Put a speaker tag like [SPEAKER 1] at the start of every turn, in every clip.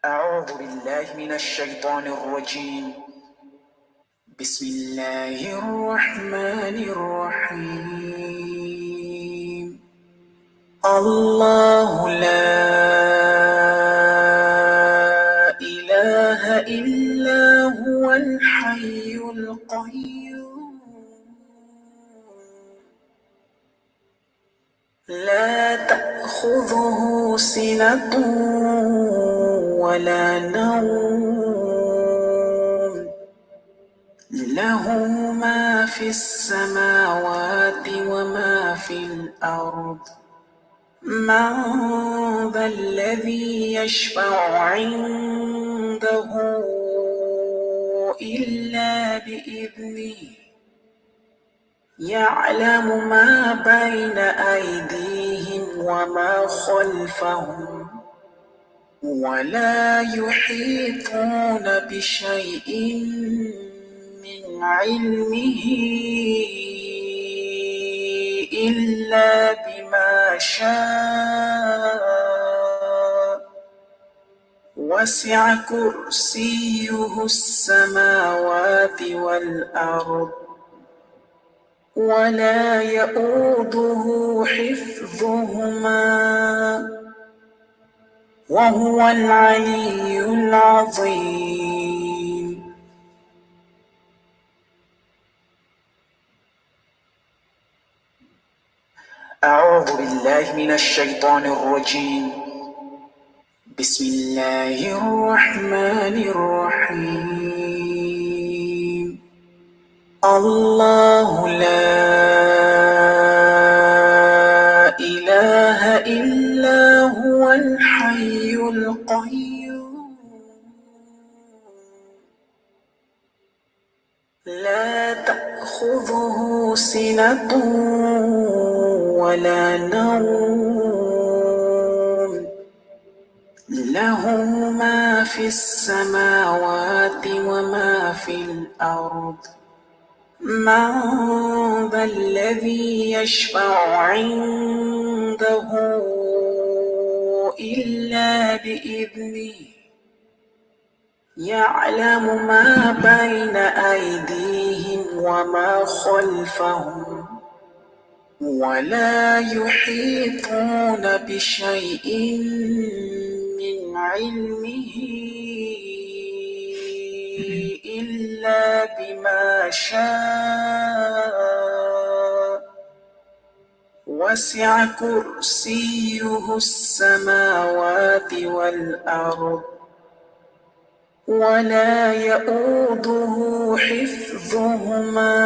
[SPEAKER 1] أعوذ بالله من الشيطان الرجيم. بسم الله الرحمن الرحيم. الله لا إله إلا هو الحي القيوم لا تأخذه سنة ولا نوم له ما في السماوات وما في الأرض من ذا الذي يشفع عنده إلا بإذنه يعلم ما بين أيديهم وما خلفهم ولا يحيطون بشيء من علمه إلا بما شاء وسع كرسيه السماوات والأرض ولا يؤوده حفظهما وهو العلي العظيم. أعوذ بالله من الشيطان الرجيم. بسم الله الرحمن الرحيم. الله لا إله إلا هو الحي القيوم لا تأخذه سنة ولا نوم له ما في السماوات وما في الأرض من ذا الذي يشفع عنده إلا بإذنه يعلم ما بين أيديهم وما خلفهم ولا يحيطون بشيء من علمه إلا بما شاء وسع كرسيه السماوات والأرض ولا يؤوده حفظهما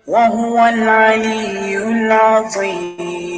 [SPEAKER 1] وهو العلي العظيم.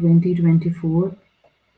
[SPEAKER 2] 2024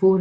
[SPEAKER 2] 4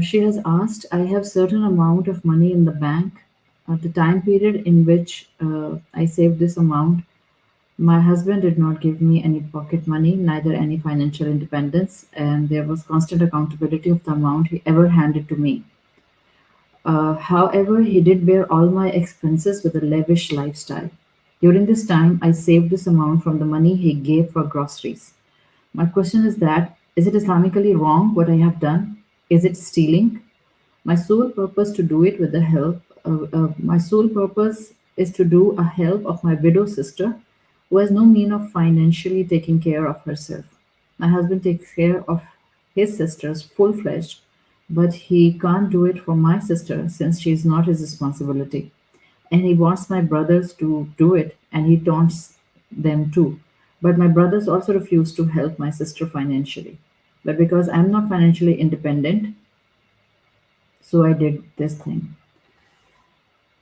[SPEAKER 2] She has asked, I have certain amount of money in the bank. At the time period in which I saved this amount, my husband did not give me any pocket money, neither any financial independence, and there was constant accountability of the amount he ever handed to me. However, he did bear all my expenses with a lavish lifestyle. During this time, I saved this amount from the money he gave for groceries. My question is that, is it Islamically wrong what I have done? Is it stealing? My sole purpose to do it with the help my sole purpose is to do a help of my widow sister who has no mean of financially taking care of herself. My husband takes care of his sisters full-fledged, but he can't do it for my sister since she is not his responsibility. And he wants my brothers to do it, and he taunts them too. But my brothers also refuse to help my sister financially. But because I'm not financially independent, so I did this thing.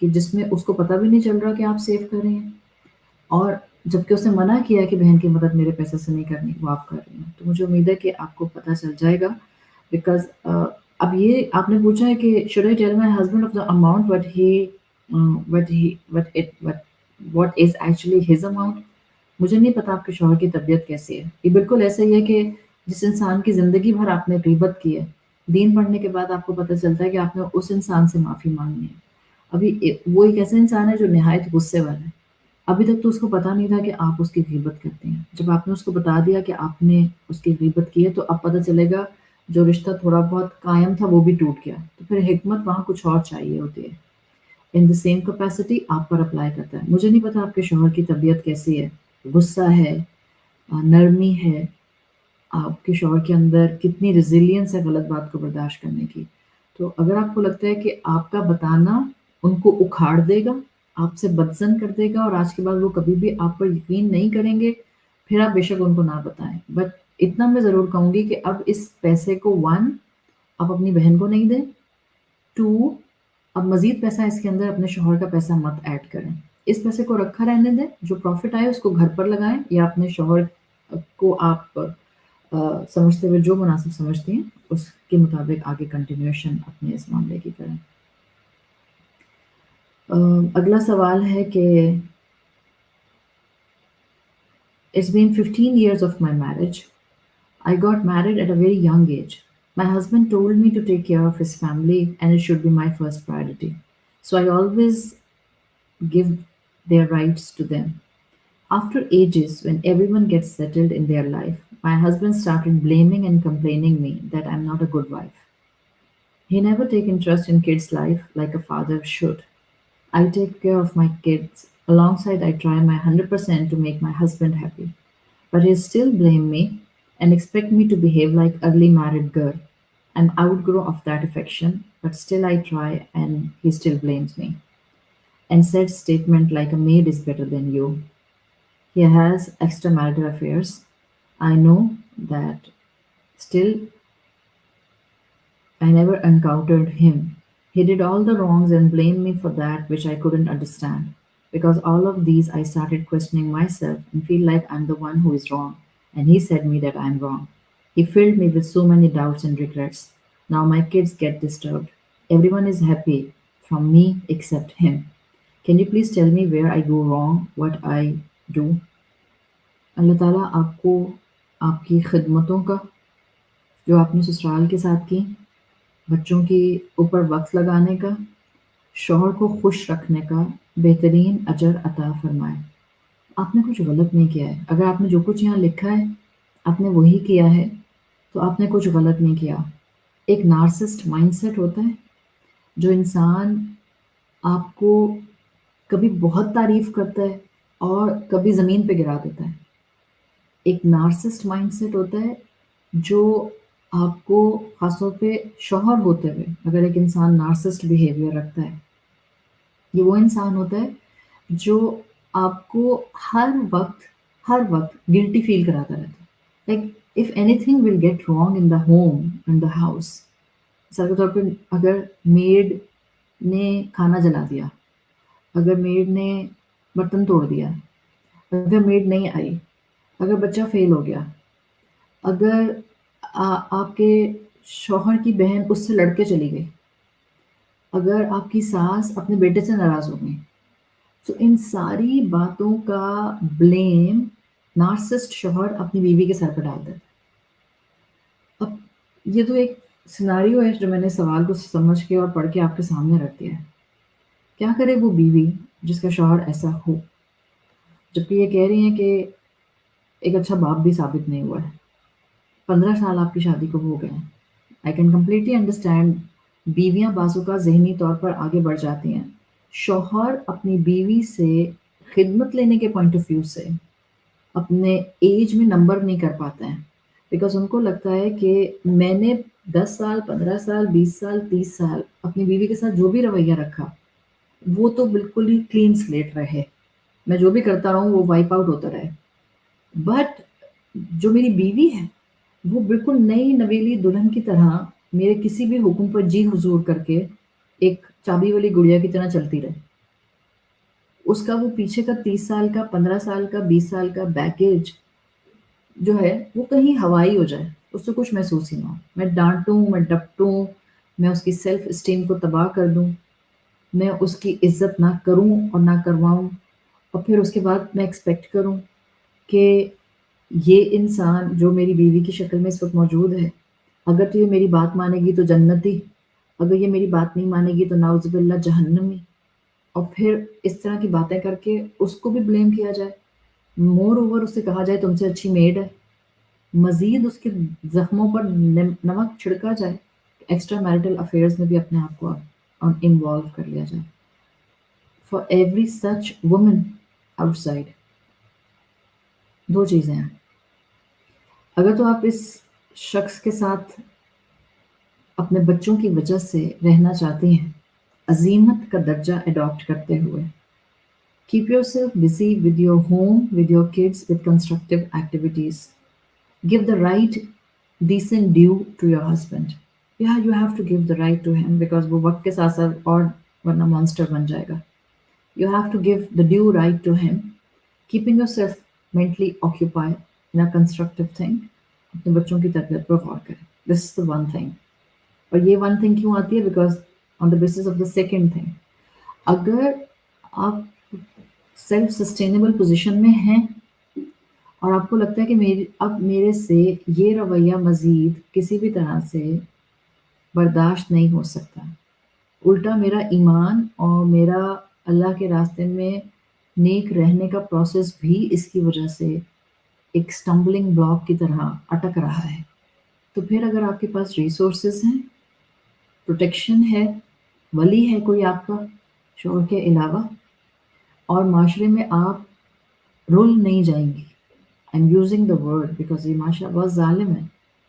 [SPEAKER 2] کہ جس میں اس کو پتہ بھی نہیں چل رہا کہ آپ سیو کر رہے ہیں، اور جبکہ اس نے منع کیا کہ بہن کی مدد میرے پیسے سے نہیں کرنی، وہ آپ کر رہی ہیں۔ تو مجھے امید ہے کہ آپ کو پتہ چل جائے گا، بیکاز اب یہ آپ نے پوچھا ہے کہ should I tell my husband of the amount what is actually his amount؟ مجھے نہیں پتا آپ کے شوہر کی طبیعت کیسی ہے۔ یہ بالکل ایسا ہی ہے کہ جس انسان کی زندگی بھر آپ نے غیبت کی ہے، دین پڑھنے کے بعد آپ کو پتہ چلتا ہے کہ آپ نے اس انسان سے معافی مانگنی ہے۔ ابھی وہ ایک ایسا انسان ہے جو نہایت غصے والا ہے، ابھی تک تو اس کو پتہ نہیں تھا کہ آپ اس کی غیبت کرتے ہیں۔ جب آپ نے اس کو بتا دیا کہ آپ نے اس کی غیبت کی ہے تو اب پتہ چلے گا جو رشتہ تھوڑا بہت قائم تھا وہ بھی ٹوٹ گیا، تو پھر حکمت وہاں کچھ اور چاہیے ہوتی ہے۔ ان دا سیم کیپیسٹی آپ پر اپلائی کرتا ہے۔ مجھے نہیں پتا آپ کے شوہر کی طبیعت کیسی ہے، غصہ ہے، نرمی ہے، آپ کے شوہر کے اندر کتنی ریزیلینس ہے غلط بات کو برداشت کرنے کی۔ تو اگر آپ کو لگتا ہے کہ آپ کا بتانا ان کو اکھاڑ دے گا، آپ سے بدظن کر دے گا اور آج کے بعد وہ کبھی بھی آپ پر یقین نہیں کریں گے، پھر آپ بے شک ان کو نہ بتائیں۔ بٹ اتنا میں ضرور کہوں گی کہ اب اس پیسے کو 1 آپ اپنی بہن کو نہیں دیں، 2 اب مزید پیسہ اس کے اندر اپنے شوہر کا پیسہ مت ایڈ کریں، اس پیسے کو رکھا رہنے دیں، جو پروفٹ آئے اس کو گھر پر لگائیں یا اپنے شوہر کو آپ سمجھتے ہوئے جو مناسب سمجھتی ہیں اس کے مطابق آگے کنٹینیوشن اپنے اس معاملے کی کریں۔ اگلا سوال ہے کہ It's been 15 years of my marriage. I got married at a very young age. My husband told me to take care of his family and it should be my first priority. So I always give their rights to them. After ages, when everyone gets settled in their life, my husband started blaming and complaining me that I'm not a good wife. He never take interest in kids' life like a father should. I take care of my kids alongside I try my 100% to make my husband happy. But he still blame me and expect me to behave like early married girl. I'm outgrow of that affection, but still I try and he still blames me. And said statement like a maid is better than you. He has extramarital affairs. I know that. Still, I never encountered him. He did all the wrongs and blamed me for that, which I couldn't understand. Because all of these, I started questioning myself and feel like I'm the one who is wrong. And he said me that I'm wrong. He filled me with so many doubts and regrets. Now my kids get disturbed. Everyone is happy from me except him. Can you please tell me where I go wrong, what I do? اللہ تعالیٰ آپ کو آپ کی خدمتوں کا جو آپ نے سسرال کے ساتھ کی، بچوں کے اوپر وقت لگانے کا، شوہر کو خوش رکھنے کا بہترین اجر عطا فرمائے۔ آپ نے کچھ غلط نہیں کیا ہے، اگر آپ نے جو کچھ یہاں لکھا ہے آپ نے وہی کیا ہے تو آپ نے کچھ غلط نہیں کیا۔ ایک نارسسٹ مائنڈ سیٹ ہوتا ہے جو انسان آپ کو کبھی بہت تعریف کرتا ہے اور کبھی زمین پہ گرا دیتا ہے۔ ایک نارسسٹ مائنڈ سیٹ ہوتا ہے جو آپ کو خاص طور پہ شوہر ہوتے ہوئے اگر ایک انسان نارسسٹ بیہیویئر رکھتا ہے، یہ وہ انسان ہوتا ہے جو آپ کو ہر وقت گلٹی فیل کراتا رہتا ہے۔ Like if anything will get wrong in the home in the house, مثال کے طور پہ اگر میڈ نے کھانا جلا دیا، اگر میڈ نے برتن توڑ دیا، اگر میڈ نہیں آئی، اگر بچہ فیل ہو گیا، اگر آپ کے شوہر کی بہن اس سے لڑ کے چلی گئی، اگر آپ کی ساس اپنے بیٹے سے ناراض ہو گئی، تو ان ساری باتوں کا بلیم نارسسٹ شوہر اپنی بیوی کے سر پہ ڈال دیتا ہے۔ اب یہ تو ایک سیناریو ہے جو میں نے سوال کو سمجھ کے اور پڑھ کے آپ کے سامنے رکھ دیا ہے۔ کیا کرے وہ بیوی جس کا شوہر ایسا ہو، جبکہ یہ کہہ رہی ہیں کہ ایک اچھا باپ بھی ثابت نہیں ہوا ہے، 15 سال آپ کی شادی کو ہو گئے ہیں۔ آئی کین کمپلیٹلی انڈرسٹینڈ، بیویاں بعض اوقات ذہنی طور پر آگے بڑھ جاتی ہیں، شوہر اپنی بیوی سے خدمت لینے کے پوائنٹ آف ویو سے اپنے ایج میں نمبر نہیں کر پاتے ہیں، بیکاز ان کو لگتا ہے کہ میں نے 10 سال 15 سال 20 سال 30 سال اپنی بیوی کے ساتھ جو بھی رویہ رکھا وہ تو بالکل ہی کلین سلیٹ رہے، میں جو بھی کرتا رہوں وہ وائپ آؤٹ ہوتا رہے، بٹ جو میری بیوی ہے وہ بالکل نئی نویلی دلہن کی طرح میرے کسی بھی حکم پر جی حضور کر کے ایک چابی والی گڑیا کی طرح چلتی رہے۔ اس کا وہ پیچھے کا 30 سال کا 15 سال کا 20 سال کا بیگیج جو ہے وہ کہیں ہوائی ہو جائے، اس سے کچھ محسوس ہی نہ ہو، میں ڈانٹوں، میں ڈپٹوں، میں اس کی سیلف اسٹیم کو تباہ کر دوں، میں اس کی عزت نہ کروں اور نہ کرواؤں، اور پھر اس کے بعد میں ایکسپیکٹ کروں کہ یہ انسان جو میری بیوی کی شکل میں اس وقت موجود ہے، اگر تو یہ میری بات مانے گی تو جنتی، اگر یہ میری بات نہیں مانے گی تو نعوذ باللہ جہنمی، اور پھر اس طرح کی باتیں کر کے اس کو بھی بلیم کیا جائے، مور اوور اس سے کہا جائے تم سے اچھی میڈ ہے، مزید اس کے زخموں پر نمک چھڑکا جائے، ایکسٹرا میرٹل افیئرز میں بھی اپنے آپ کو انوالو کر لیا جائے. For every such woman outside دو چیزیں ہیں. اگر تو آپ اس شخص کے ساتھ اپنے بچوں کی وجہ سے رہنا چاہتے ہیں عزیمت کا درجہ اڈاپٹ کرتے ہوئے، keep yourself busy with your home, with your kids, with constructive activities. Give the right decent due to your husband. Yeah, you have to give the right to him because وہ وقت کے ساتھ ساتھ اور ورنہ monster بن جائے گا. You have to give the due right to him, keeping yourself mentally occupied in a constructive thing. اپنے بچوں کی تربیت پر غور کریں. This is the one thing. اور یہ ون تھنگ کیوں آتی ہے؟ Because on the basis of the second thing, اگر آپ سیلف سسٹینیبل پوزیشن میں ہیں اور آپ کو لگتا ہے کہ اب میرے سے یہ رویہ مزید کسی بھی طرح سے برداشت نہیں ہو سکتا، الٹا میرا ایمان اور میرا اللہ کے راستے میں نیک رہنے کا پروسیس بھی اس کی وجہ سے ایک سٹمبلنگ بلاک کی طرح اٹک رہا ہے، تو پھر اگر آپ کے پاس ریسورسز ہیں، پروٹیکشن ہے، ولی ہے کوئی آپ کا شوہر کے علاوہ، اور معاشرے میں آپ رول نہیں جائیں گی. I am using the word because یہ معاشرہ بہت ظالم ہے،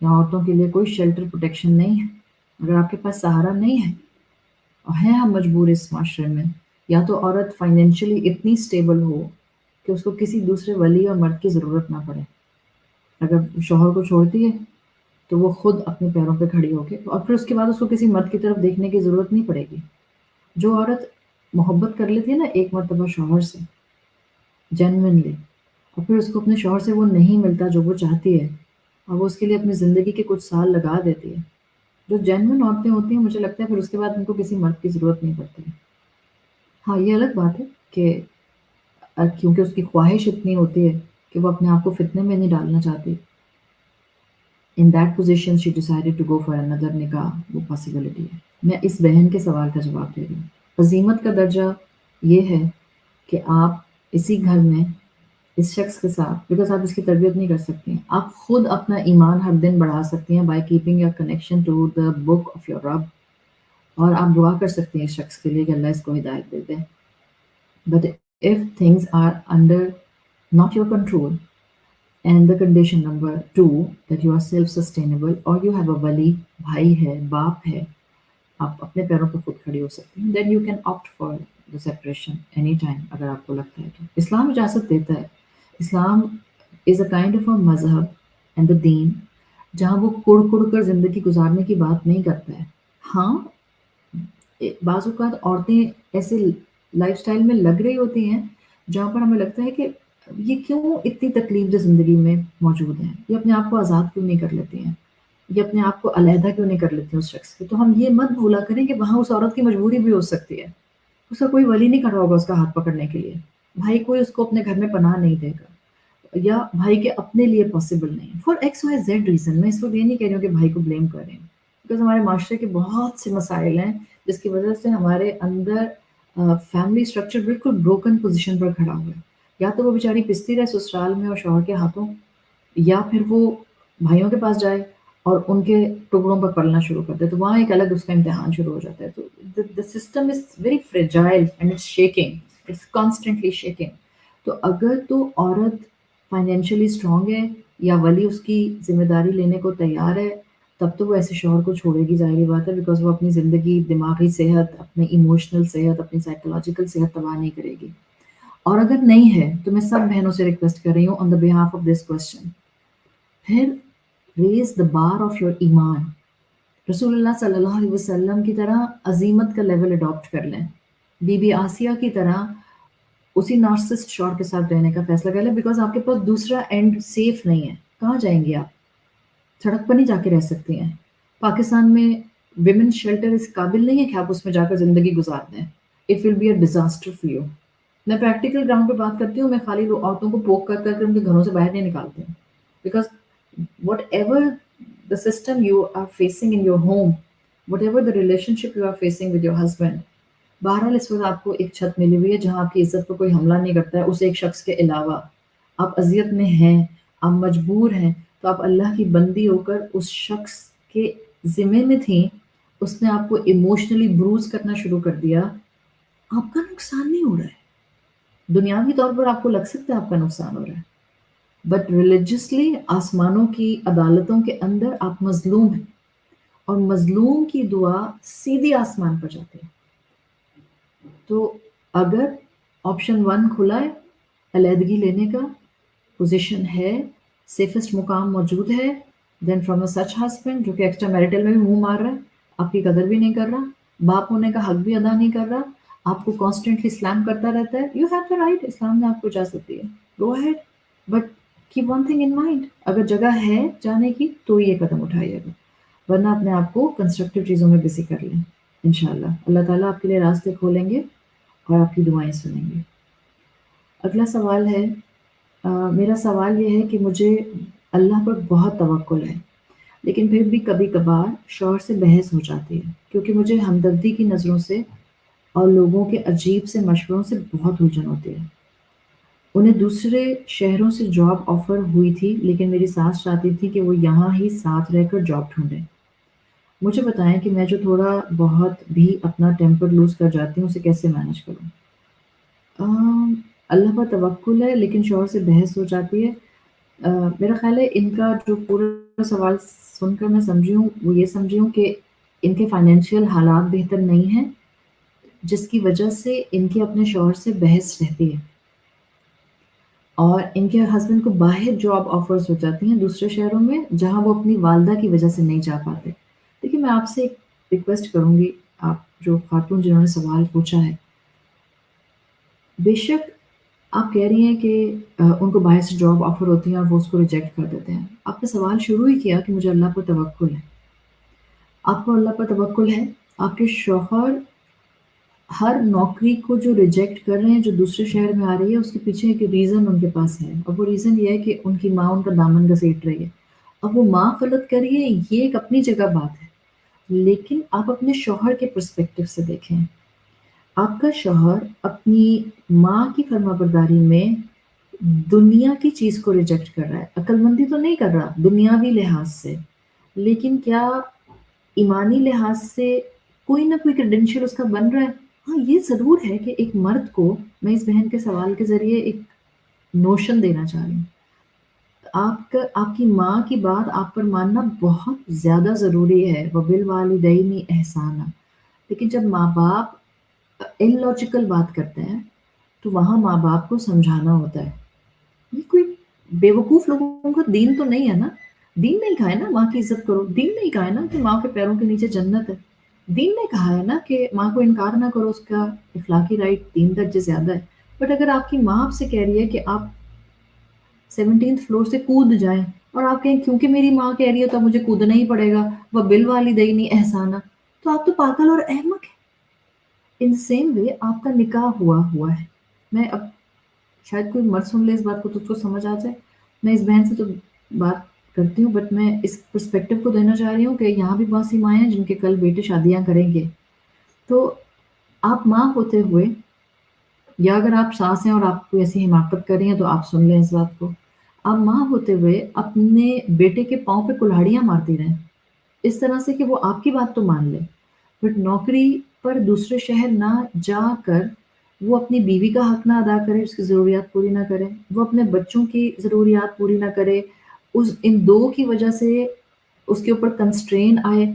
[SPEAKER 2] یہاں عورتوں کے لیے کوئی شیلٹر پروٹیکشن نہیں ہے. اگر آپ کے پاس سہارا نہیں ہے اور ہیں ہم مجبور اس معاشرے میں، یا تو عورت فائنینشلی اتنی اسٹیبل ہو کہ اس کو کسی دوسرے ولی اور مرد کی ضرورت نہ پڑے. اگر شوہر کو چھوڑتی ہے تو وہ خود اپنے پیروں پہ کھڑی ہو کے، اور پھر اس کے بعد اس کو کسی مرد کی طرف دیکھنے کی ضرورت نہیں پڑے گی. جو عورت محبت کر لیتی ہے نا ایک مرتبہ شوہر سے جینوئنلی، اور پھر اس کو اپنے شوہر سے وہ نہیں ملتا جو وہ چاہتی ہے، اور وہ اس کے لیے اپنی زندگی کے کچھ سال لگا دیتی ہے، جو جینوئن عورتیں ہوتی ہیں مجھے لگتا ہے پھر اس کے بعد ان کو کسی مرد کی ضرورت نہیں پڑتی. ہاں یہ الگ بات ہے کہ کیونکہ اس کی خواہش اتنی ہوتی ہے کہ وہ اپنے آپ کو فتنے میں نہیں ڈالنا چاہتی. In that position she decided to go for another نکاح، وہ پاسبلٹی ہے. میں اس بہن کے سوال کا جواب دے رہی ہوں. عزیمت کا درجہ یہ ہے کہ آپ اسی گھر میں اس شخص کے ساتھ، بیکاز آپ اس کی تربیت نہیں کر سکتی ہیں، آپ خود اپنا ایمان ہر دن بڑھا سکتی ہیں by keeping your connection to the book of your رب، اور آپ دعا کر سکتی ہیں اس شخص کے لیے کہ اللہ اس کو ہدایت دے دے. But if things are under not your control and the condition number 2 that you are self-sustainable or you have a wali، بھائی ہے، باپ ہے، آپ اپنے پیروں پہ خود کھڑی ہو سکتی ہیں، then you can opt for the separation any time اگر آپ کو لگتا ہے تو. اسلام اجازت دیتا ہے. اسلام is a kind of a مذہب and the دین جہاں وہ کڑ کڑ کر زندگی گزارنے کی بات نہیں کرتا ہے. ہاں بعض اوقات عورتیں ایسے لائف سٹائل میں لگ رہی ہوتی ہیں جہاں پر ہمیں لگتا ہے کہ یہ کیوں اتنی تکلیف دہ زندگی میں موجود ہیں، یہ اپنے آپ کو آزاد کیوں نہیں کر لیتی ہیں، یہ اپنے آپ کو علیحدہ کیوں نہیں کر لیتی ہیں اس شخص سے. تو ہم یہ مت بھولا کریں کہ وہاں اس عورت کی مجبوری بھی ہو سکتی ہے، اس کا کوئی ولی نہیں کھڑا ہوگا اس کا ہاتھ پکڑنے کے لیے، بھائی کوئی اس کو اپنے گھر میں پناہ نہیں دے گا، یا بھائی کے اپنے لیے پاسبل نہیں for X Y Z reason. میں اس وقت یہ نہیں کہہ رہی ہوں کہ بھائی کو بلیم کریں، بیکاز ہمارے معاشرے کے بہت سے مسائل ہیں جس کی وجہ سے ہمارے اندر فیملی اسٹرکچر بالکل بروکن پوزیشن پر کھڑا ہوا ہے. یا تو وہ بیچاری پستی رہے سسرال میں اور شوہر کے ہاتھوں، یا پھر وہ بھائیوں کے پاس جائے اور ان کے ٹکڑوں پر پلنا شروع کر دے، تو وہاں ایک الگ اس کا امتحان شروع ہو جاتا ہے. تو the system is very fragile and it's shaking, it's constantly shaking. تو اگر تو عورت فائنینشلی اسٹرانگ ہے یا ولی اس کی ذمہ داری لینے کو تیار ہے، تب تو وہ ایسے شوہر کو چھوڑے گی، ظاہری بات ہے، بیکاز وہ اپنی زندگی، دماغی صحت، اپنی ایموشنل صحت، اپنی سائیکولوجیکل صحت تباہ نہیں کرے گی. اور اگر نہیں ہے تو میں سب بہنوں سے ریکویسٹ کر رہی ہوں آن دا بہاف آف دس کوشچن، پھر raise the bar of your ایمان. رسول اللہ صلی اللہ علیہ وسلم کی طرح عزیمت کا لیول اڈاپٹ کر لیں، بی بی آسیہ کی طرح اسی نارسسٹ شوہر کے ساتھ رہنے کا فیصلہ کر لیں، بیکاز آپ کے پاس دوسرا اینڈ سیف نہیں ہے. کہاں جائیں گے آپ؟ سڑک پر نہیں جا کے رہ سکتے ہیں. پاکستان میں ویمن شیلٹر اس قابل نہیں ہے کہ آپ اس میں جا کر زندگی گزار دیں. It will be a disaster for you. میں پریکٹیکل گراؤنڈ پہ بات کرتی ہوں. میں خالی عورتوں کو پوک کر کر کے ان کے گھروں سے باہر نہیں نکالتی ہوں. Because what ever the system you are facing in your home, whatever the relationship you are facing with your husband, بہرحال اس وقت آپ کو ایک چھت ملی ہوئی ہے جہاں آپ کی عزت پر کوئی حملہ نہیں کرتا ہے اس ایک شخص کے علاوہ. آپ اذیت میں ہیں، آپ مجبور ہیں، تو آپ اللہ کی بندی ہو کر اس شخص کے ذمے میں تھیں. اس نے آپ کو ایموشنلی بروز کرنا شروع کر دیا. آپ کا نقصان نہیں ہو رہا ہے. دنیاوی طور پر آپ کو لگ سکتا ہے آپ کا نقصان ہو رہا ہے، بٹ ریلیجسلی آسمانوں کی عدالتوں کے اندر آپ مظلوم ہیں، اور مظلوم کی دعا سیدھی آسمان پر جاتی ہے. تو اگر آپشن 1 کھلا ہے، علیحدگی لینے کا پوزیشن ہے، سیفسٹ مقام موجود ہے، then from a such husband جو کہ ایکسٹرا میرٹل میں بھی منہ مار رہا ہے، آپ کی قدر بھی نہیں کر رہا، باپ ہونے کا حق بھی ادا نہیں کر رہا، آپ کو کانسٹنٹلی اسلام کرتا رہتا ہے. یو ہیو دا رائٹ، اسلام نے آپ کو اجازت دی ہے، go ahead. But keep one thing in mind, اگر جگہ ہے جانے کی تو یہ قدم اٹھائیے گا، ورنہ اپنے آپ کو کنسٹرکٹیو چیزوں میں بزی کر لیں. انشاءاللہ اللہ تعالیٰ آپ کے لیے راستے کھولیں گے اور آپ کی دعائیں سنیں گے. اگلا سوال ہے، میرا سوال یہ ہے کہ مجھے اللہ پر بہت توکل ہے، لیکن پھر بھی کبھی کبھار شوہر سے بحث ہو جاتی ہے کیونکہ مجھے ہمدردی کی نظروں سے اور لوگوں کے عجیب سے مشوروں سے بہت الجھن ہوتی ہے. انہیں دوسرے شہروں سے جاب آفر ہوئی تھی، لیکن میری ساس چاہتی تھی کہ وہ یہاں ہی ساتھ رہ کر جاب ڈھونڈیں. مجھے بتائیں کہ میں جو تھوڑا بہت بھی اپنا ٹیمپر لوز کر جاتی ہوں اسے کیسے مینیج کروں. اللہ پر توکل ہے لیکن شوہر سے بحث ہو جاتی ہے. میرا خیال ہے ان کا جو پورا سوال سن کر میں سمجھی ہوں وہ یہ سمجھی ہوں کہ ان کے فائنینشیل حالات بہتر نہیں ہیں، جس کی وجہ سے ان کے اپنے شوہر سے بحث رہتی ہے، اور ان کے ہسبینڈ کو باہر جاب آفرز ہو جاتی ہیں دوسرے شہروں میں جہاں وہ اپنی والدہ کی وجہ سے نہیں جا پاتے. دیکھیے میں آپ سے ایک ریکویسٹ کروں گی، آپ جو خاتون جنہوں نے سوال پوچھا ہے، بے شک آپ کہہ رہی ہیں کہ ان کو باہر سے جاب آفر ہوتی ہیں اور وہ اس کو ریجیکٹ کر دیتے ہیں. آپ نے سوال شروع ہی کیا کہ مجھے اللہ پر توکل ہے. آپ کو اللہ پر توکل ہے، آپ کے شوہر ہر نوکری کو جو ریجیکٹ کر رہے ہیں جو دوسرے شہر میں آ رہی ہے اس کے پیچھے ایک ریزن ان کے پاس ہے، اور وہ ریزن یہ ہے کہ ان کی ماں ان کا دامن گھسیٹ رہی ہے. اب وہ ماں غلط کر رہی ہے یہ ایک اپنی جگہ بات ہے، لیکن آپ اپنے شوہر کے پرسپیکٹو سے دیکھیں. آپ کا شوہر اپنی ماں کی فرما برداری میں دنیا کی چیز کو ریجیکٹ کر رہا ہے. عقل مندی تو نہیں کر رہا دنیاوی لحاظ سے، لیکن کیا ایمانی لحاظ سے کوئی نہ کوئی کریڈینشیل اس کا بن رہا ہے. ہاں یہ ضرور ہے کہ ایک مرد کو، میں اس بہن کے سوال کے ذریعے ایک نوشن دینا چاہ رہی ہوں، آپ کی ماں کی بات آپ پر ماننا بہت زیادہ ضروری ہے. وبالوالدین احسانا. لیکن جب ماں باپ انلاجیکل بات کرتے ہیں تو وہاں ماں باپ کو سمجھانا ہوتا ہے. یہ کوئی بیوقوف لوگوں کا دین تو نہیں ہے نا. دین نہیں کہا ہے نا ماں کی عزت کرو، دین نہیں کہا ہے نا کہ ماں کے پیروں کے نیچے جنت ہے، دین نے کہا ہے نا کہ ماں کو انکار نہ کرو، اس کا اخلاقی رائٹ 3 درجے زیادہ ہے. بٹ اگر آپ کی ماں آپ سے کہہ رہی ہے کہ آپ 17th فلور سے کود جائیں اور آپ کہیں کیونکہ میری ماں کہہ رہی ہے تو اب مجھے کودنا ہی پڑے گا، وہ بالوالدین احسانا، تو آپ تو پاگل اور احمق ہیں. ان سیم وے آپ کا نکاح ہوا ہے. میں اب شاید کوئی مرد سن لے اس بات کو تو اس کو سمجھ آ جائے. میں اس بہن سے تو بات کرتی ہوں بٹ میں اس پرسپیکٹو کو دینا چاہ رہی ہوں کہ یہاں بھی بہت سی مائیں ہیں جن کے کل بیٹے شادیاں کریں گے. تو آپ ماں ہوتے ہوئے، یا اگر آپ ساس ہیں اور آپ کوئی ایسی حماقت کر رہی ہیں تو آپ سن لیں اس بات کو، آپ ماں ہوتے ہوئے اپنے بیٹے کے پاؤں پہ کلہاڑیاں مارتی رہیں اس طرح سے کہ وہ آپ کی بات تو مان لے، بٹ نوکری پر دوسرے شہر نہ جا کر وہ اپنی بیوی کا حق نہ ادا کرے، اس کی ضروریات پوری نہ کرے، وہ اپنے بچوں کی ضروریات پوری نہ کرے، ان دو کی وجہ سے اس کے اوپر کنسٹرین آئے،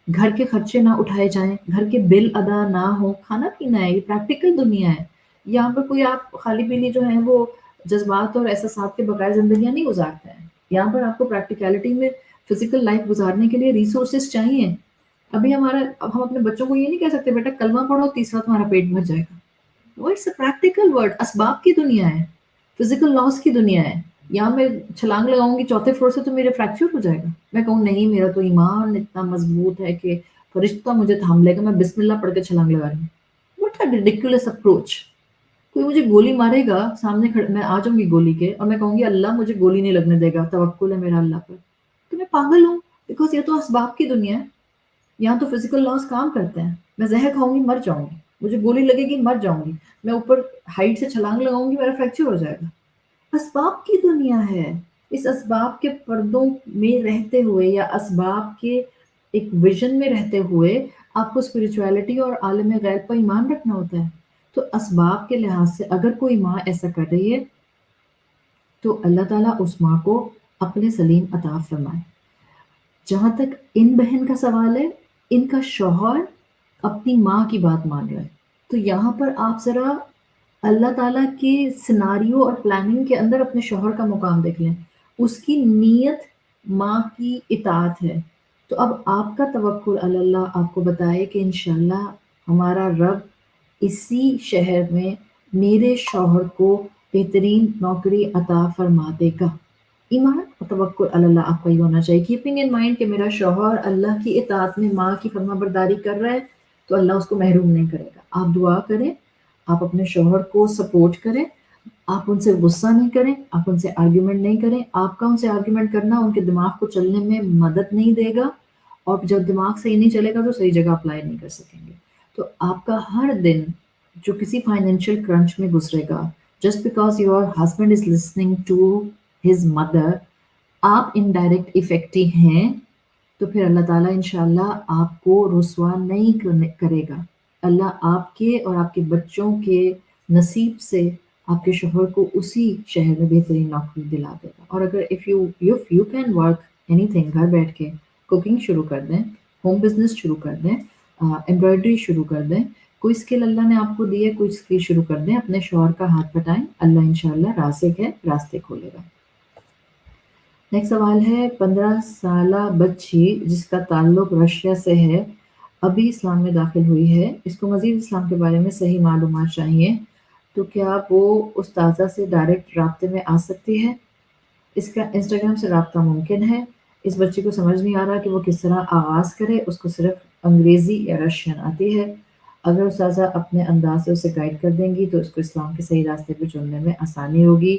[SPEAKER 2] گھر کے خرچے نہ اٹھائے جائیں، گھر کے بل ادا نہ ہو، کھانا پینا ہے، یہ پریکٹیکل دنیا ہے. یہاں پر کوئی آپ خالی پیلی جو ہیں وہ جذبات اور احساسات کے بغیر زندگیاں نہیں گزارتے ہیں. یہاں پر آپ کو پریکٹیکلٹی میں فزیکل لائف گزارنے کے لیے ریسورسز چاہیے. اب ہم اپنے بچوں کو یہ نہیں کہہ سکتے بیٹا کلمہ پڑھو تیسرا تمہارا پیٹ بھر جائے گا. وہ اٹس اے پریکٹیکل ورڈ. اسباب کی دنیا ہے, فزیکل لاس کی دنیا ہے. یا میں چھلانگ لگاؤں گی 4تھے فلور سے تو میرے فریکچر ہو جائے گا. میں کہوں نہیں میرا تو ایمان اتنا مضبوط ہے کہ فرشتہ مجھے تھام لے گا, میں بسم اللہ پڑھ کے چھلانگ لگا رہی ہوں. What a ridiculous approach. کوئی مجھے گولی مارے گا سامنے میں آ جاؤں گی گولی کے اور میں کہوں گی اللہ مجھے گولی نہیں لگنے دے گا, توکل ہے میرا اللہ پر, تو میں پاگل ہوں. بیکاز یہ تو اسباب کی دنیا ہے. یہاں تو فزیکل لاس کام کرتے ہیں. میں زہر کھاؤں گی مر جاؤں گی, مجھے گولی لگے گی مر جاؤں گی, میں اوپر ہائٹ سے چھلانگ لگاؤں گی میرا فریکچر ہو جائے گا. اسباب کی دنیا ہے. اس اسباب کے پردوں میں رہتے ہوئے یا اسباب کے ایک ویژن میں رہتے ہوئے آپ کو اسپرچویلٹی اور عالم غیب پر ایمان رکھنا ہوتا ہے. تو اسباب کے لحاظ سے اگر کوئی ماں ایسا کر رہی ہے تو اللہ تعالیٰ اس ماں کو عقل سلیم عطا فرمائے. جہاں تک ان بہن کا سوال ہے, ان کا شوہر اپنی ماں کی بات مان رہا ہے, تو یہاں پر آپ ذرا اللہ تعالیٰ کے سیناریو اور پلاننگ کے اندر اپنے شوہر کا مقام دیکھ لیں. اس کی نیت ماں کی اطاعت ہے. تو اب آپ کا توکل علی اللہ آپ کو بتائے کہ انشاءاللہ ہمارا رب اسی شہر میں میرے شوہر کو بہترین نوکری عطا فرما دے گا. ایمان اور توکل علی اللہ آپ کا یہ ہونا چاہیے. کیپنگ ان مائنڈ کہ میرا شوہر اللہ کی اطاعت میں ماں کی فرما برداری کر رہا ہے تو اللہ اس کو محروم نہیں کرے گا. آپ دعا کریں, آپ اپنے شوہر کو سپورٹ کریں, آپ ان سے غصہ نہیں کریں, آپ ان سے آرگیومنٹ نہیں کریں. آپ کا ان سے آرگیومنٹ کرنا ان کے دماغ کو چلنے میں مدد نہیں دے گا, اور جب دماغ صحیح نہیں چلے گا تو صحیح جگہ اپلائی نہیں کر سکیں گے. تو آپ کا ہر دن جو کسی فائنینشیل کرنچ میں گزرے گا just because your husband is listening to his mother, آپ انڈائریکٹ افیکٹی ہیں, تو پھر اللہ تعالیٰ انشاءاللہ آپ کو رسوا نہیں کرے گا. اللہ آپ کے اور آپ کے بچوں کے نصیب سے آپ کے شوہر کو اسی شہر میں بہترین نوکری دلا دے گا. اور اگر if you can work anything, گھر بیٹھ کے کوکنگ شروع کر دیں, ہوم بزنس شروع کر دیں, ایمبرائڈری شروع کر دیں, کوئی اسکل اللہ نے آپ کو دی ہے کوئی اسکل شروع کر دیں, اپنے شوہر کا ہاتھ بٹائیں, اللہ انشاءاللہ رازق ہے, راستے کھولے گا. نیکسٹ سوال ہے 15 سالہ بچی جس کا تعلق رشیا سے ہے, ابھی اسلام میں داخل ہوئی ہے, اس کو مزید اسلام کے بارے میں صحیح معلومات چاہیے, تو کیا وہ استاذہ سے ڈائریکٹ رابطے میں آ سکتی ہے؟ اس کا انسٹاگرام سے رابطہ ممکن ہے. اس بچی کو سمجھ نہیں آ رہا کہ وہ کس طرح آغاز کرے, اس کو صرف انگریزی یا رشین آتی ہے. اگر استاذہ اپنے انداز سے اسے گائیڈ کر دیں گی تو اس کو اسلام کے صحیح راستے پہ چلنے میں آسانی ہوگی.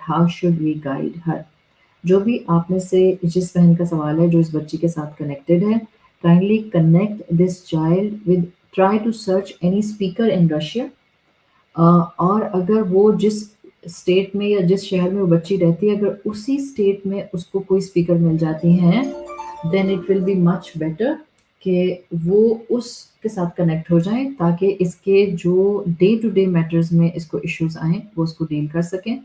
[SPEAKER 2] ہاؤ شوڈ وی گائیڈ ہر. جو بھی آپ میں سے جس بہن کا سوال ہے جو اس بچی کے ساتھ کنیکٹڈ ہے, kindly connect this child with, try to search any speaker in Russia. اور اگر وہ جس اسٹیٹ میں یا جس شہر میں وہ بچی رہتی ہے, اگر اسی اسٹیٹ میں اس کو کوئی اسپیکر مل جاتی ہیں then it will be much better کہ وہ اس کے ساتھ کنیکٹ ہو جائیں, تاکہ اس کے جو ڈے ٹو ڈے میٹرز میں اس کو ایشوز آئیں وہ اس کو ڈیل کر سکیں.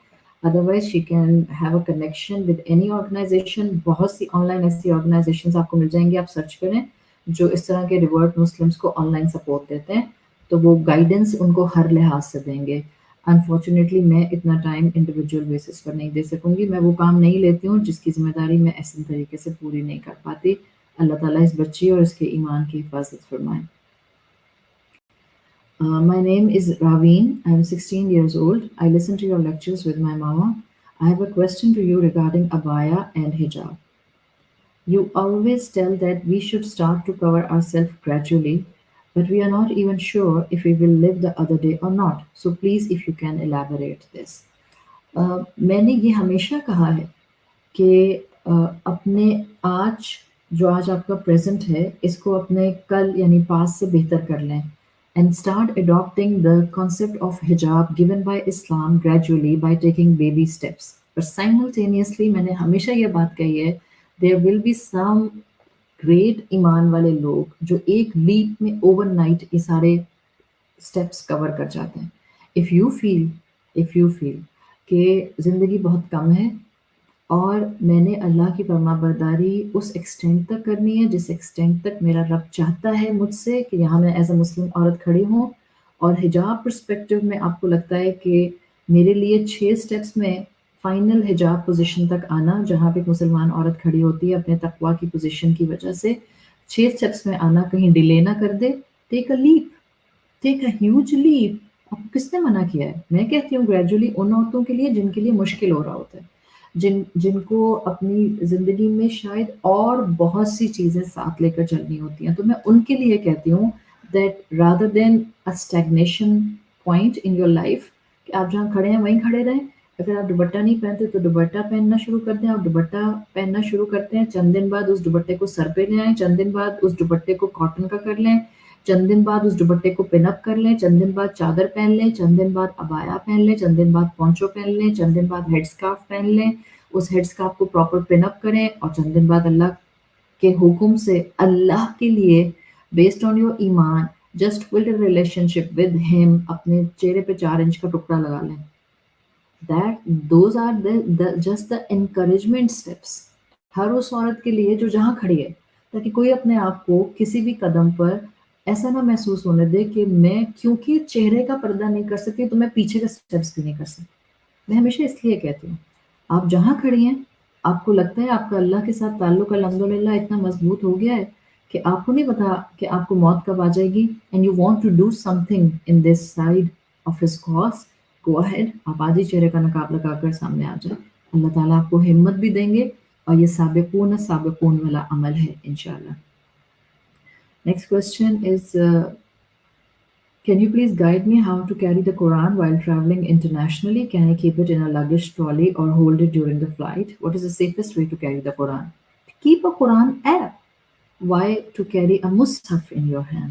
[SPEAKER 2] Otherwise she can have a connection with any organisation. بہت سی آن لائن ایسی آرگنائزیشنز آپ کو مل جائیں گی, آپ سرچ کریں, جو اس طرح کے ریورٹ مسلمس کو آن لائن سپورٹ دیتے ہیں, تو وہ گائیڈنس ان کو ہر لحاظ سے دیں گے. انفارچونیٹلی میں اتنا ٹائم انڈیویجول بیسس پر نہیں دے سکوں گی, میں وہ کام نہیں لیتی ہوں جس کی ذمہ داری میں ایسے طریقے سے پوری نہیں کر پاتی. اللہ تعالیٰ اس بچی اور اس کے ایمان کی حفاظت فرمائے. My name is Raveen. I am 16 years old. I listen to your lectures with my mama. I have a question to you regarding abaya and hijab. You always tell that we should start to cover ourselves gradually, but we are not even sure if we will live the other day or not. So please, if you can elaborate this. میں نے یہ ہمیشہ کہا ہے کہ اپنے آج جو آج آپ کا پریزنٹ ہے اس کو اپنے کل یعنی پاس سے بہتر کر لیں, and start adopting the concept of hijab given by Islam gradually by taking baby steps. But simultaneously میں نے ہمیشہ یہ بات کہی ہے, there will be some great ایمان والے لوگ جو ایک لیپ میں اوور نائٹ یہ سارے اسٹیپس کور کر جاتے ہیں. if you feel کہ زندگی بہت کم ہے اور میں نے اللہ کی فرما برداری اس ایکسٹینٹ تک کرنی ہے جس ایکسٹینٹ تک میرا رب چاہتا ہے مجھ سے کہ یہاں میں ایز اے مسلم عورت کھڑی ہوں, اور حجاب پرسپیکٹو میں آپ کو لگتا ہے کہ میرے لیے 6 اسٹیپس میں فائنل حجاب پوزیشن تک آنا, جہاں پہ ایک مسلمان عورت کھڑی ہوتی ہے اپنے تقویٰ کی پوزیشن کی وجہ سے, 6 اسٹیپس میں آنا کہیں ڈیلے نہ کر دے. ٹیک اے لیپ, ٹیک اے ہیوج لیپ. آپ کو کس نے منع کیا ہے؟ میں کہتی ہوں گریجولی ان عورتوں کے لیے جن کے لیے مشکل ہو رہا ہوتا ہے، جن کو اپنی زندگی میں شاید اور بہت سی چیزیں ساتھ لے کر چلنی ہوتی ہیں، تو میں ان کے لیے کہتی ہوں that rather than a stagnation point in your life کہ آپ جہاں کھڑے ہیں وہیں کھڑے رہیں. اگر آپ دوپٹہ نہیں پہنتے تو دوپٹہ پہننا شروع کر دیں. آپ دوپٹہ پہننا شروع کرتے ہیں، چند دن بعد اس دوپٹے کو سر پہ لے آئیں، چند دن بعد اس دوپٹے کو کاٹن کا کر لیں، چند دن بعد اس دوپٹے کو پن اپ کر لیں، چند دن بعد چادر پہن لیں، چند دن بعد عبایا پہن لیں، چند دن بعد پونچو پہن لیں، چند دن بعد ہیڈ اسکارف پہن لیں، اس ہیڈ اسکارف کو پراپر پن اپ کریں، اور چند دن بعد اللہ کے حکم سے اللہ کے لیے بیسڈ آن یور ایمان just build a relation ship with ہم، اپنے چہرے پہ 4 انچ کا ٹکڑا لگا لیں. Those are just the encouragement steps ہر اس عورت کے لیے جو جہاں کھڑی ہے، تاکہ کوئی اپنے آپ کو کسی بھی قدم پر ایسا نہ محسوس ہونے دے کہ میں کیونکہ چہرے کا پردہ نہیں کر سکتی تو میں پیچھے کے اسٹیپس بھی نہیں کر سکتی. میں ہمیشہ اس لیے کہتی ہوں آپ جہاں کھڑی ہیں، آپ کو لگتا ہے آپ کا اللہ کے ساتھ تعلق الحمدللہ اتنا مضبوط ہو گیا ہے کہ آپ کو نہیں پتا کہ آپ کو موت کب آ جائے گی، and you want to do something in this side of his cause, go ahead. آپ آج ہی چہرے کا نقاب لگا کر سامنے آ جائیں. اللہ تعالیٰ آپ کو ہمت بھی دیں گے، اور یہ سابقون والا عمل ہے انشاءاللہ. Next question is can you please guide me how to carry the Quran while traveling internationally? Can I keep it in a luggage trolley or hold it during the flight? What is the safest way to carry the Quran? Keep a Quran app. Why to carry a mushaf in your hand?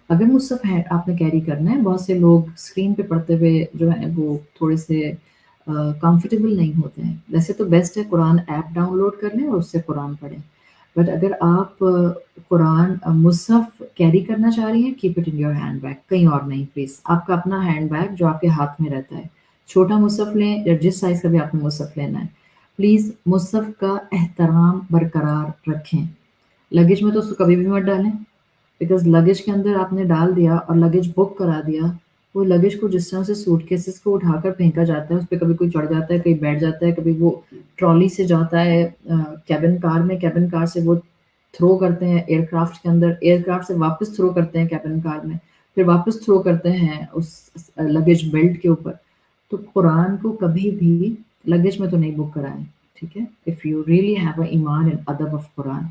[SPEAKER 2] اگر مصحف ہے آپ نے carry کرنا ہے، بہت سے لوگ screen پہ پڑھتے ہوئے جو ہے وہ تھوڑے سے کمفرٹیبل نہیں ہوتے ہیں. ویسے تو بیسٹ ہے قرآن ایپ ڈاؤن لوڈ کر لیں اور اس سے قرآن پڑھیں. بٹ اگر آپ قرآن مصحف کیری کرنا چاہ رہی ہیں، keep it in your handbag, کہیں اور نہیں پلیز. آپ کا اپنا ہینڈ بیگ جو آپ کے ہاتھ میں رہتا ہے، چھوٹا مصحف لیں یا جس سائز کا بھی آپ نے مصحف لینا ہے. پلیز مصحف کا احترام برقرار رکھیں. لگیج میں تو اس کو کبھی بھی مت ڈالیں، بیکاز لگیج کے اندر آپ نے ڈال دیا اور لگیج بک کرا دیا، وہ لگیج کو جس طرح سے سوٹ کیسز کو اٹھا کر پھینکا جاتا ہے، اس پہ کبھی کوئی چڑھ جاتا ہے، کہیں بیٹھ جاتا ہے، کبھی وہ ٹرالی سے جاتا ہے کیبن کار میں، کیبن کار سے وہ تھرو کرتے ہیں ایئر کرافٹ کے اندر، ایئر کرافٹ سے واپس تھرو کرتے ہیں کیبن کار میں، پھر واپس تھرو کرتے ہیں اس لگیج بیلٹ کے اوپر. تو قرآن کو کبھی بھی لگیج میں تو نہیں بک کرائیں، ٹھیک ہے. If you really have a ایمان اینڈ ادب آف قرآن،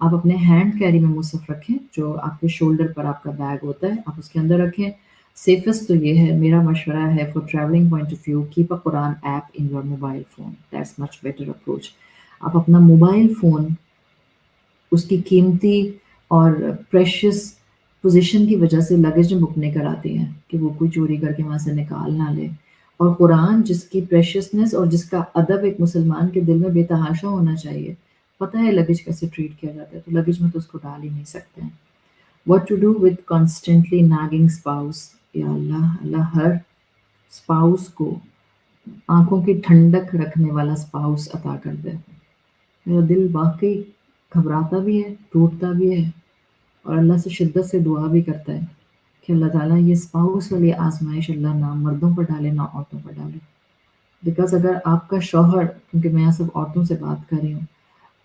[SPEAKER 2] آپ اپنے ہینڈ کیری میں مصحف رکھیں، جو آپ کے شولڈر پر آپ کا بیگ ہوتا ہے آپ اس کے اندر رکھیں. سیفسٹ تو یہ ہے، میرا مشورہ ہے for travelling point of view, keep a Quran app in your mobile phone, that's much better approach. آپ اپنا موبائل فون اس کی قیمتی اور پریشیس پوزیشن کی وجہ سے لگیج میں بک نہیں کراتے ہیں کہ وہ کوئی چوری کر کے وہاں سے نکال نہ لے. اور قرآن جس کی پریشیسنس اور جس کا ادب ایک مسلمان کے دل میں بے تحاشا ہونا چاہیے، پتہ ہے لگیج کیسے ٹریٹ کیا جاتا ہے، تو لگیج میں تو اس کو ڈال ہی نہیں سکتے ہیں. What to do with constantly nagging spouse. یا اللہ، اللہ ہر اسپاؤس کو آنکھوں کی ٹھنڈک رکھنے والا اسپاؤس عطا کر دے. میرا دل واقعی گھبراتا بھی ہے، ٹوٹتا بھی ہے، اور اللہ سے شدت سے دعا بھی کرتا ہے کہ اللہ تعالیٰ یہ اسپاؤس والی آزمائش اللہ نہ مردوں پر ڈالے نہ عورتوں پر ڈالے. بیکاز اگر آپ کا شوہر، کیونکہ میں یہاں سب عورتوں سے بات کر رہی ہوں،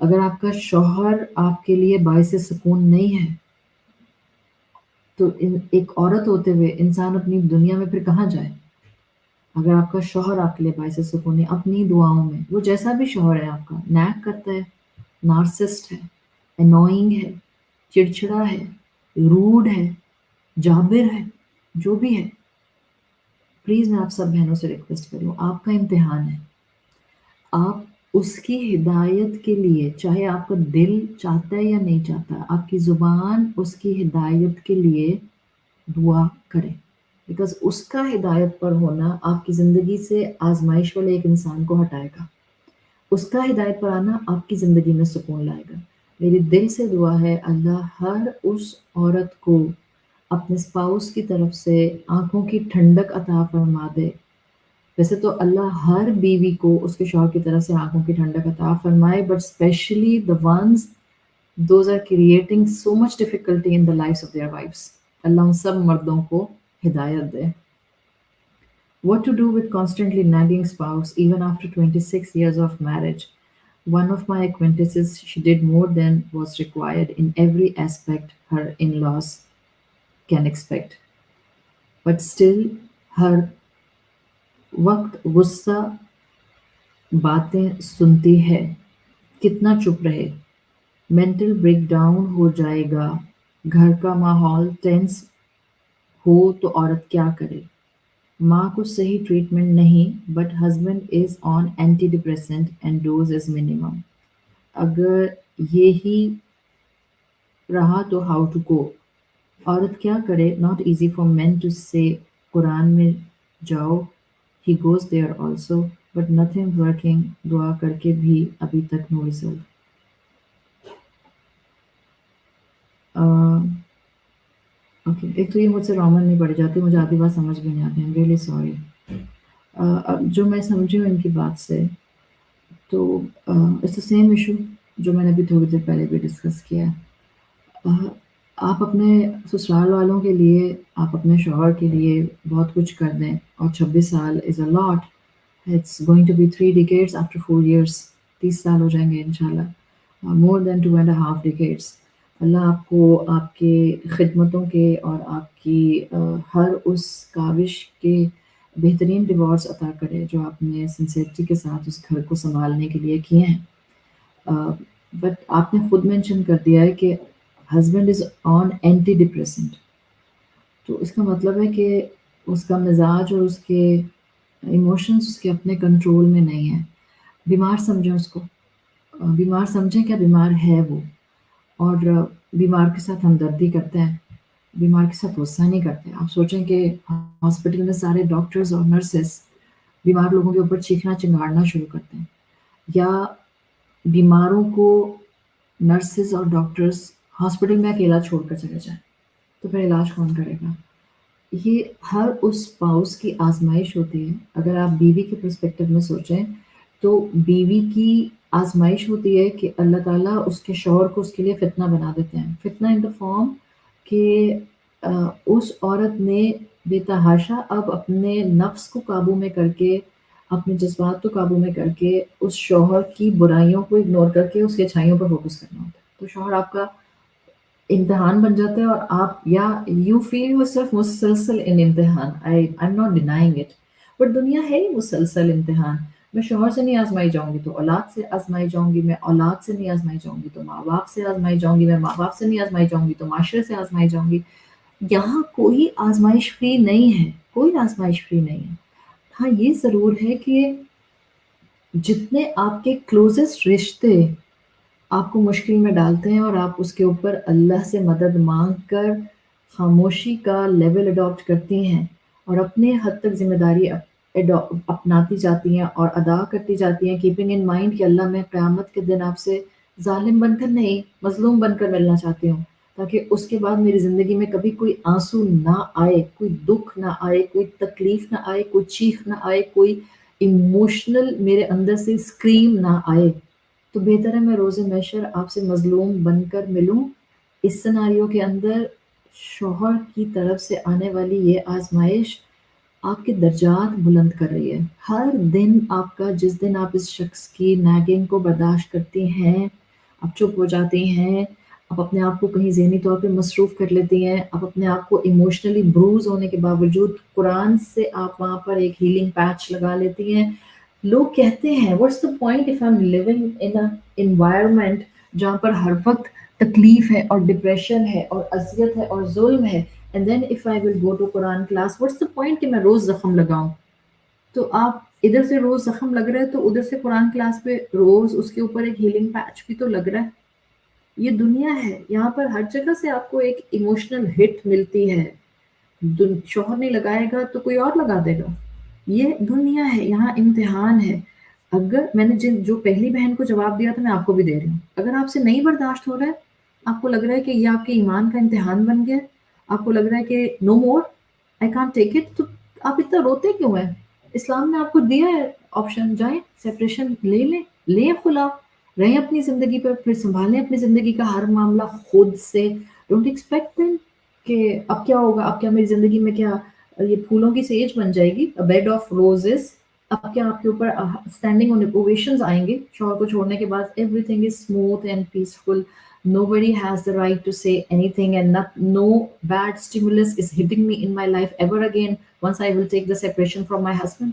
[SPEAKER 2] اگر آپ کا شوہر آپ کے لیے باعث سکون نہیں ہے تو ایک عورت ہوتے ہوئے انسان اپنی دنیا میں پھر کہاں جائے؟ اگر آپ کا شوہر آپ کے لیے باعث سکون ہے، اپنی دعاؤں میں وہ جیسا بھی شوہر ہے آپ کا، نیک کرتا ہے، نارسسٹ ہے، انوئنگ ہے، چڑچڑا ہے، روڈ ہے، جابر ہے، جو بھی ہے، پلیز میں آپ سب بہنوں سے ریکویسٹ کر رہی ہوں، آپ کا امتحان ہے. آپ اس کی ہدایت کے لیے، چاہے آپ کا دل چاہتا ہے یا نہیں چاہتا، آپ کی زبان اس کی ہدایت کے لیے دعا کرے. بیکاز اس کا ہدایت پر ہونا آپ کی زندگی سے آزمائش والے ایک انسان کو ہٹائے گا. اس کا ہدایت پر آنا آپ کی زندگی میں سکون لائے گا. میری دل سے دعا ہے اللہ ہر اس عورت کو اپنے اسپاؤس کی طرف سے آنکھوں کی ٹھنڈک عطا فرما دے. ویسے تو اللہ ہر بیوی کو اس کے شوہر کی طرف سے آنکھوں کی ٹھنڈک عطا فرمائے، but especially the ones those are creating so much difficulty in the lives of their wives. اللہ ان سب مردوں کو ہدایت دے. What to do with constantly nagging spouse even after 26 years of marriage? One of my acquaintances, she did more than was required in every aspect her in-laws can expect. But still, ہر وقت غصہ باتیں سنتی ہے، کتنا چپ رہے، mental break down ہو جائے گا، گھر کا ماحول ٹینس ہو تو عورت کیا کرے؟ ماں کو صحیح ٹریٹمنٹ نہیں but husband is on antidepressant and dose is minimum. اگر یہی رہا تو ہاؤ ٹو کو؟ عورت کیا کرے؟ Not easy for man to say Quran میں جاؤ، he goes there also but nothing working, دعا کر کے بھی ابھی تک نو ریزلٹ. اوکے، ایک تو یہ مجھ سے رومن نہیں پڑھی جاتی، مجھے آدھی بات سمجھ بھی نہیں آتی. I'm really sorry. اب جو میں سمجھی ہوں ان کی بات سے، تو اٹس دا سیم ایشو جو میں نے ابھی تھوڑی دیر پہلے بھی ڈسکس کیا ہے. آپ اپنے سسرال والوں کے لیے، آپ اپنے شوہر کے لیے بہت کچھ کر دیں، اور 26 سال is a lot. It's going to be 3 decades after 4 years. 30 سال ہو جائیں گے انشاءاللہ. مور دین 2.5 decades. اللہ آپ کو آپ کے خدمتوں کے اور آپ کی ہر اس کاوش کے بہترین ریوارڈس عطا کرے جو آپ نے سنسیئرٹی کے ساتھ اس گھر کو سنبھالنے کے لیے کیے ہیں. بٹ آپ نے خود مینشن کر دیا ہے کہ husband is on antidepressant, تو اس کا مطلب ہے کہ اس کا مزاج اور اس کے ایموشنس اس کے اپنے کنٹرول میں نہیں ہیں. بیمار سمجھیں اس کو، بیمار سمجھیں کیا بیمار ہے وہ، اور بیمار کے ساتھ ہمدردی کرتے ہیں، بیمار کے ساتھ غصہ نہیں کرتے. آپ سوچیں کہ ہاسپٹل میں سارے ڈاکٹرز اور نرسز بیمار لوگوں کے اوپر چیخنا چنگاڑنا شروع کرتے ہیں، یا بیماروں کو نرسز اور ڈاکٹرز ہاسپٹل میں اکیلا چھوڑ کر چلے جائیں، تو پھر علاج کون کرے گا؟ یہ ہر اس اسپاؤس کی آزمائش ہوتی ہے. اگر آپ بیوی کے پرسپیکٹو میں سوچیں تو بیوی کی آزمائش ہوتی ہے کہ اللہ تعالیٰ اس کے شوہر کو اس کے لیے فتنہ بنا دیتے ہیں. فتنہ ان دا فارم کہ اس عورت نے بے تحاشا اب اپنے نفس کو قابو میں کر کے، اپنے جذبات کو قابو میں کر کے، اس شوہر کی برائیوں کو اگنور کر کے اس کی اچھائیوں پر فوکس کرنا ہوتا ہے. تو شوہر آپ کا امتحان بن جاتا ہے، اور آپ یا یو فیل یور سیلف مسلسل ان امتحان. I am not denying it, but دنیا ہے ہی مسلسل امتحان. میں شوہر سے نہیں آزمائی جاؤں گی تو اولاد سے آزمائی جاؤں گی، میں اولاد سے نہیں آزمائی جاؤں گی تو ماں باپ سے آزمائی جاؤں گی، میں ماں باپ سے نہیں آزمائی جاؤں گی تو معاشرے سے آزمائی جاؤں گی. یہاں کوئی آزمائش فری نہیں ہے، کوئی آزمائش فری نہیں ہے. ہاں یہ ضرور ہے کہ جتنے آپ کے کلوزسٹ رشتے آپ کو مشکل میں ڈالتے ہیں اور آپ اس کے اوپر اللہ سے مدد مانگ کر خاموشی کا لیول اڈاپٹ کرتی ہیں اور اپنے حد تک ذمہ داری اپناتی جاتی ہیں اور ادا کرتی جاتی ہیں، کیپنگ ان مائنڈ کہ اللہ میں قیامت کے دن آپ سے ظالم بن کر نہیں، مظلوم بن کر ملنا چاہتی ہوں، تاکہ اس کے بعد میری زندگی میں کبھی کوئی آنسو نہ آئے، کوئی دکھ نہ آئے، کوئی تکلیف نہ آئے، کوئی چیخ نہ آئے، کوئی ایموشنل میرے اندر سے اسکریم نہ آئے. تو بہتر ہے میں روز محشر آپ سے مظلوم بن کر ملوں. اس سیناریو کے اندر شوہر کی طرف سے آنے والی یہ آزمائش آپ کے درجات بلند کر رہی ہے. ہر دن آپ کا، جس دن آپ اس شخص کی نیگنگ کو برداشت کرتی ہیں، آپ چپ ہو جاتی ہیں، آپ اپنے آپ کو کہیں ذہنی طور پہ مصروف کر لیتی ہیں، آپ اپنے آپ کو ایموشنلی بروز ہونے کے باوجود قرآن سے آپ وہاں پر ایک ہیلنگ پیچ لگا لیتی ہیں. لوگ کہتے ہیں what's the point if I am living in a environment جہاں پر ہر وقت تکلیف ہے اور ڈپریشن ہے اور اذیت ہے اور ظلم ہے، and then if I will go to Quran class what's the point کہ میں روز زخم لگاؤں. تو آپ ادھر سے روز زخم لگ رہا ہے تو ادھر سے قرآن کلاس پہ روز اس کے اوپر ایک ہیلنگ پیچ بھی تو لگ رہا ہے. یہ دنیا ہے، یہاں پر ہر جگہ سے آپ کو ایک ایموشنل ہٹ ملتی ہے. شوہر نہیں لگائے گا تو کوئی اور لگا دے گا. یہ دنیا ہے، یہاں امتحان ہے. اگر میں نے جو پہلی بہن کو جواب دیا تھا میں آپ کو بھی دے رہی ہوں، اگر آپ سے نہیں برداشت ہو رہا ہے، آپ کو لگ رہا ہے کہ یہ آپ کے ایمان کا امتحان بن گیا، آپ کو لگ رہا ہے کہ نو مور، آئی کانٹ ٹیک اٹ، تو آپ اتنا روتے کیوں ہیں؟ اسلام نے آپ کو دیا ہے آپشن، جائیں سیپریشن لے لیں خلا، رہیں اپنی زندگی پر، پھر سنبھالیں اپنی زندگی کا ہر معاملہ خود سے. ڈونٹ ایکسپیکٹ دیم کہ اب کیا ہوگا، اب کیا میری زندگی میں کیا یہ پھولوں کی سیج بن جائے گی، بیڈ آف روزز. اب کیا آپ کے اوپر اسٹینڈنگ اوویشنز آئیں گے شوہر کو چھوڑنے کے بعد؟ Every thing is smooth and peaceful. Nobody has the right to say anything, and no bad stimulus is hitting me in my life ever again once I will take the separation from my husband.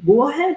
[SPEAKER 2] go ahead,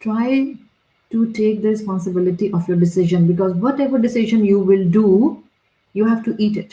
[SPEAKER 2] Try to take the responsibility of your decision, because whatever decision you will do, you have to eat it.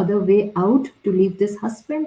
[SPEAKER 2] other way out to leave this husband,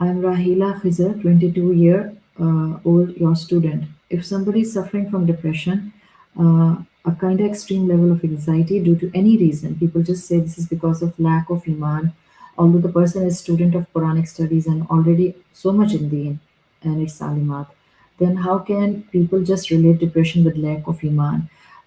[SPEAKER 2] I'm Rahila Khizr, 22-year-old, your student. If somebody is suffering from depression, a kind of extreme level of anxiety due to any reason, people just say this is because of lack of iman, although the person is student of Quranic studies and already so much in deen and its salimat, then how can people just relate depression with lack of iman?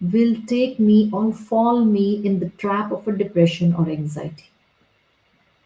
[SPEAKER 2] will take me or fall me in the trap of a depression or anxiety.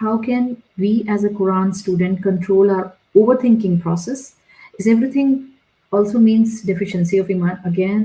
[SPEAKER 2] how can we as a Quran student control our overthinking process? Is everything also means deficiency of iman? Again,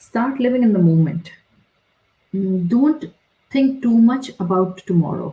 [SPEAKER 2] start living in the moment. Don't think too much about tomorrow.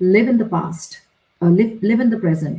[SPEAKER 2] Live in the past, live in the present.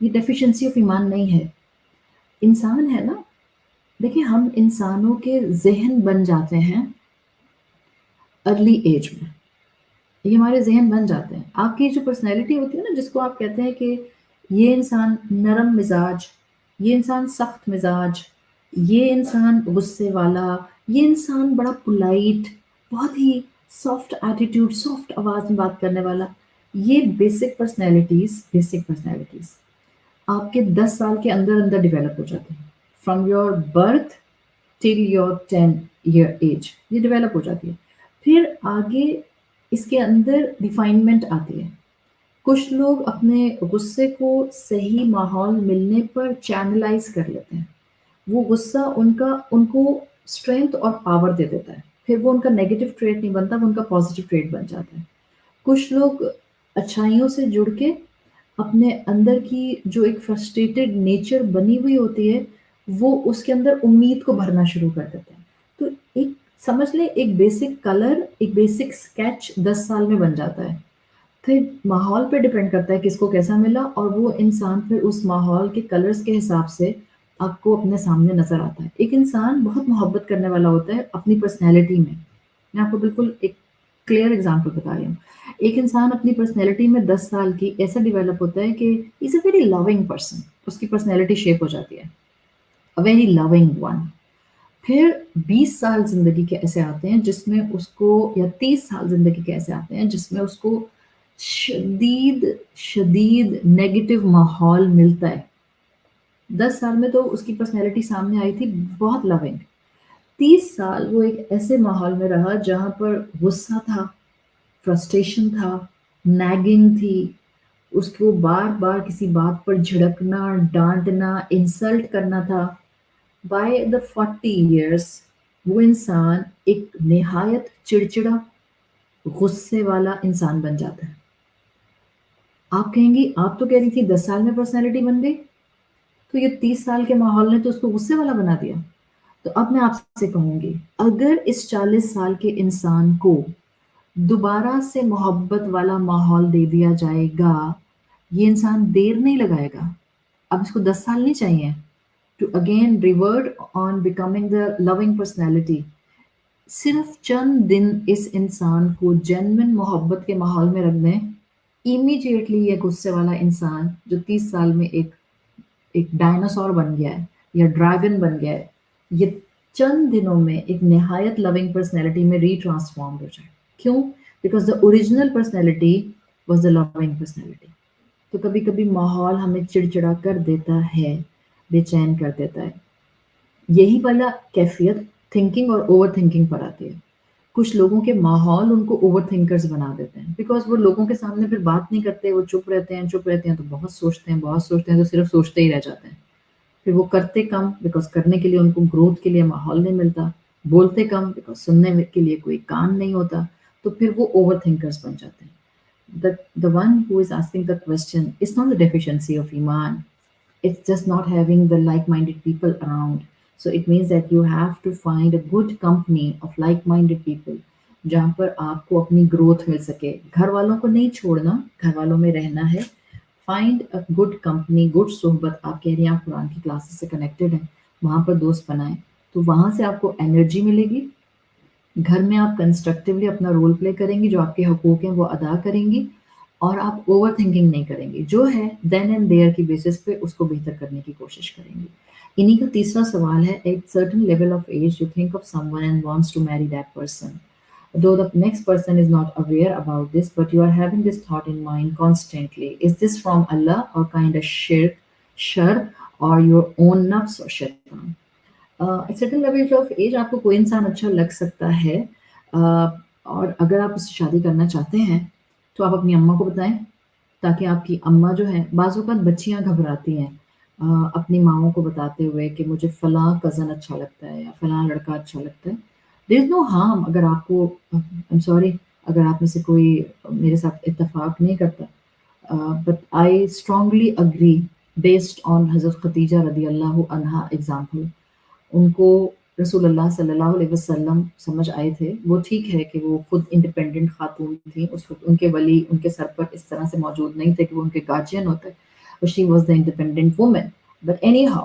[SPEAKER 2] یہ deficiency of ایمان نہیں ہے. انسان ہے نا، دیکھیں ہم انسانوں کے ذہن بن جاتے ہیں ارلی ایج میں، یہ ہمارے ذہن بن جاتے ہیں. آپ کی جو پرسنالٹی ہوتی ہے نا، جس کو آپ کہتے ہیں کہ یہ انسان نرم مزاج، یہ انسان سخت مزاج، یہ انسان غصے والا، یہ انسان بڑا پولائٹ، بہت ہی سافٹ ایٹیٹیوڈ، سافٹ آواز میں بات کرنے والا، یہ بیسک پرسنالٹیز آپ کے 10 سال کے اندر اندر ڈیولپ ہو جاتے ہیں. From your birth till your 10 year age یہ ڈیولپ ہو جاتی ہے. پھر آگے اس کے اندر ریفائنمنٹ آتی ہے. کچھ لوگ اپنے غصے کو صحیح ماحول ملنے پر چینلائز کر لیتے ہیں. وہ غصہ ان کو اسٹرینتھ اور پاور دے دیتا ہے. پھر وہ ان کا نیگیٹو ٹریٹ نہیں بنتا، وہ ان کا پازیٹیو ٹریٹ بن جاتا ہے. کچھ لوگ اچھائیوں سے جڑ کے اپنے اندر کی جو ایک فرسٹریٹڈ نیچر بنی ہوئی ہوتی ہے، وہ اس کے اندر امید کو بھرنا شروع کر دیتے ہیں. تو ایک سمجھ لیں ایک بیسک کلر، ایک بیسک اسکیچ 10 سال میں بن جاتا ہے. پھر ماحول پہ ڈپینڈ کرتا ہے کس کو کیسا ملا، اور وہ انسان پھر اس ماحول کے کلرز کے حساب سے آپ کو اپنے سامنے نظر آتا ہے. ایک انسان بہت محبت کرنے والا ہوتا ہے اپنی پرسنالٹی میں آپ کو بالکل ایک کلیئر اگزامپل بتا رہی ہوں. ایک انسان اپنی پرسنالٹی میں 10 سال کی ایسا ڈیولپ ہوتا ہے کہ از اے ویری لونگ پرسن، اس کی پرسنالٹی شیپ ہو جاتی ہے، اے ویری لونگ ون. پھر 20 سال زندگی کے ایسے آتے ہیں جس میں اس کو، یا 30 سال زندگی کے ایسے آتے ہیں جس میں اس کو شدید نیگیٹو ماحول ملتا ہے. 10 سال میں تو اس کی پرسنالٹی سامنے آئی تھی بہت لونگ. 30 سال وہ ایک ایسے ماحول میں رہا جہاں پر غصہ تھا، فرسٹریشن تھا، نیگنگ تھی، اس کو بار بار کسی بات پر جھڑکنا، ڈانٹنا، انسلٹ کرنا تھا. بائی دا 40 ایئرس وہ انسان ایک نہایت چڑچڑا، غصے والا انسان بن جاتا ہے. آپ کہیں گی آپ تو کہہ رہی تھی 10 سال میں پرسنالٹی بن گئی، تو یہ 30 سال کے ماحول نے تو اس کو غصے والا بنا دیا. تو اب میں آپ سے کہوں گی، اگر اس 40 سال کے انسان کو دوبارہ سے محبت والا ماحول دے دیا جائے گا، یہ انسان دیر نہیں لگائے گا. اب اس کو 10 سال نہیں چاہیے to again revert on becoming the loving personality. صرف چند دن اس انسان کو جینوئن محبت کے ماحول میں رکھ دیں، امیڈیٹلی یہ غصے والا انسان جو 30 سال میں ایک ڈائناسور بن گیا ہے یا ڈریگن بن گیا ہے، یہ چند دنوں میں ایک نہایت لونگ پرسنالٹی میں ری ٹرانسفارمڈ ہو جائے. کیوں؟ Because the original personality was the loving personality. تو کبھی کبھی ماحول ہمیں چڑچڑا کر دیتا ہے، بے چین کر دیتا ہے. یہی والا کیفیت تھنکنگ اور اوور تھنکنگ پر آتی ہے. کچھ لوگوں کے ماحول ان کو اوور تھنکرز بنا دیتے ہیں، بیکاز وہ لوگوں کے سامنے پھر بات نہیں کرتے، وہ چپ رہتے ہیں تو بہت سوچتے ہیں تو صرف سوچتے ہی رہ جاتے ہیں. پھر وہ کرتے کم، بیکاز کرنے کے لیے ان کو گروتھ کے لیے ماحول نہیں ملتا. بولتے کم، بیکاز سننے کے لیے کوئی کان نہیں ہوتا. تو پھر وہ اوور تھنکرز بن جاتے ہیں. The one who is asking the question is not the deficiency of Iman. It's just not having the like-minded people around. So it means that you have to find a good company of like-minded people جہاں پر آپ کو اپنی growth مل سکے. گھر والوں کو نہیں چھوڑنا، گھر والوں میں رہنا ہے. Find a good company, good صحبت. آپ کہہ رہی ہیں آپ قرآن کی کلاسز سے کنیکٹڈ ہیں، وہاں پر دوست بنائیں تو وہاں سے آپ کو انرجی ملے گی. گھر میں آپ کنسٹرکٹیولی اپنا رول پلے کریں گی، جو آپ کے حقوق ہیں وہ ادا کریں گی، اور آپ اوور تھنکنگ نہیں کریں گی. جو ہے دین اینڈ دیئر کی بیسس پہ اس کو بہتر کرنے کی کوشش کریں گی. انہی کا تیسرا سوال ہے، at certain level of age you think of someone and wants to marry that person. Though the next person is not aware about this, but you are having this thought in mind constantly. Is this from Allah or kind of shar, or your own nafs or shaitan? At certain level of age آپ کو کوئی انسان اچھا لگ سکتا ہے، اور اگر آپ اس سے شادی کرنا چاہتے ہیں تو آپ اپنی اماں کو بتائیں، تاکہ آپ کی اماں جو ہیں، بعض اوقات بچیاں گھبراتی ہیں اپنی ماؤں کو بتاتے ہوئے کہ مجھے فلاں کزن اچھا لگتا ہے یا فلاں لڑکا اچھا لگتا ہے. دیر از نو ہارم. اگر آپ کو سوری اگر آپ میں سے کوئی میرے ساتھ اتفاق نہیں کرتا، but I strongly agree based on حضرت خدیجہ رضی اللہ عنہا ایگزامپل. ان کو رسول اللہ صلی اللہ علیہ وسلم سمجھ آئے تھے. وہ ٹھیک ہے کہ وہ خود انڈیپینڈنٹ خاتون تھیں، اس وقت ان کے ولی ان کے سر پر اس طرح سے موجود نہیں تھے کہ وہ ان کے گارجین ہوتے، but she was the independent woman. But anyhow,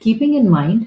[SPEAKER 2] Keeping in mind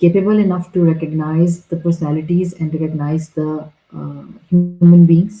[SPEAKER 2] capable enough to recognize the personalities and recognize the human beings.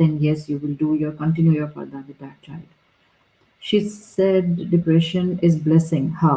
[SPEAKER 2] Then yes, you will do your continue your parda with that child. She said depression is blessing. How?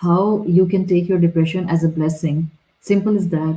[SPEAKER 2] how you can take your depression as a blessing. Simple as that.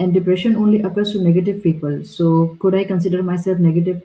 [SPEAKER 2] And depression only occurs to negative people. So could I consider myself negative?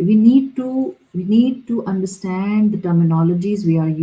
[SPEAKER 2] We need to understand the terminologies we are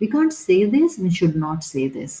[SPEAKER 2] We can't say this, we should not say this.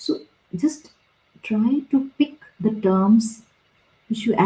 [SPEAKER 2] So just try to pick the terms which you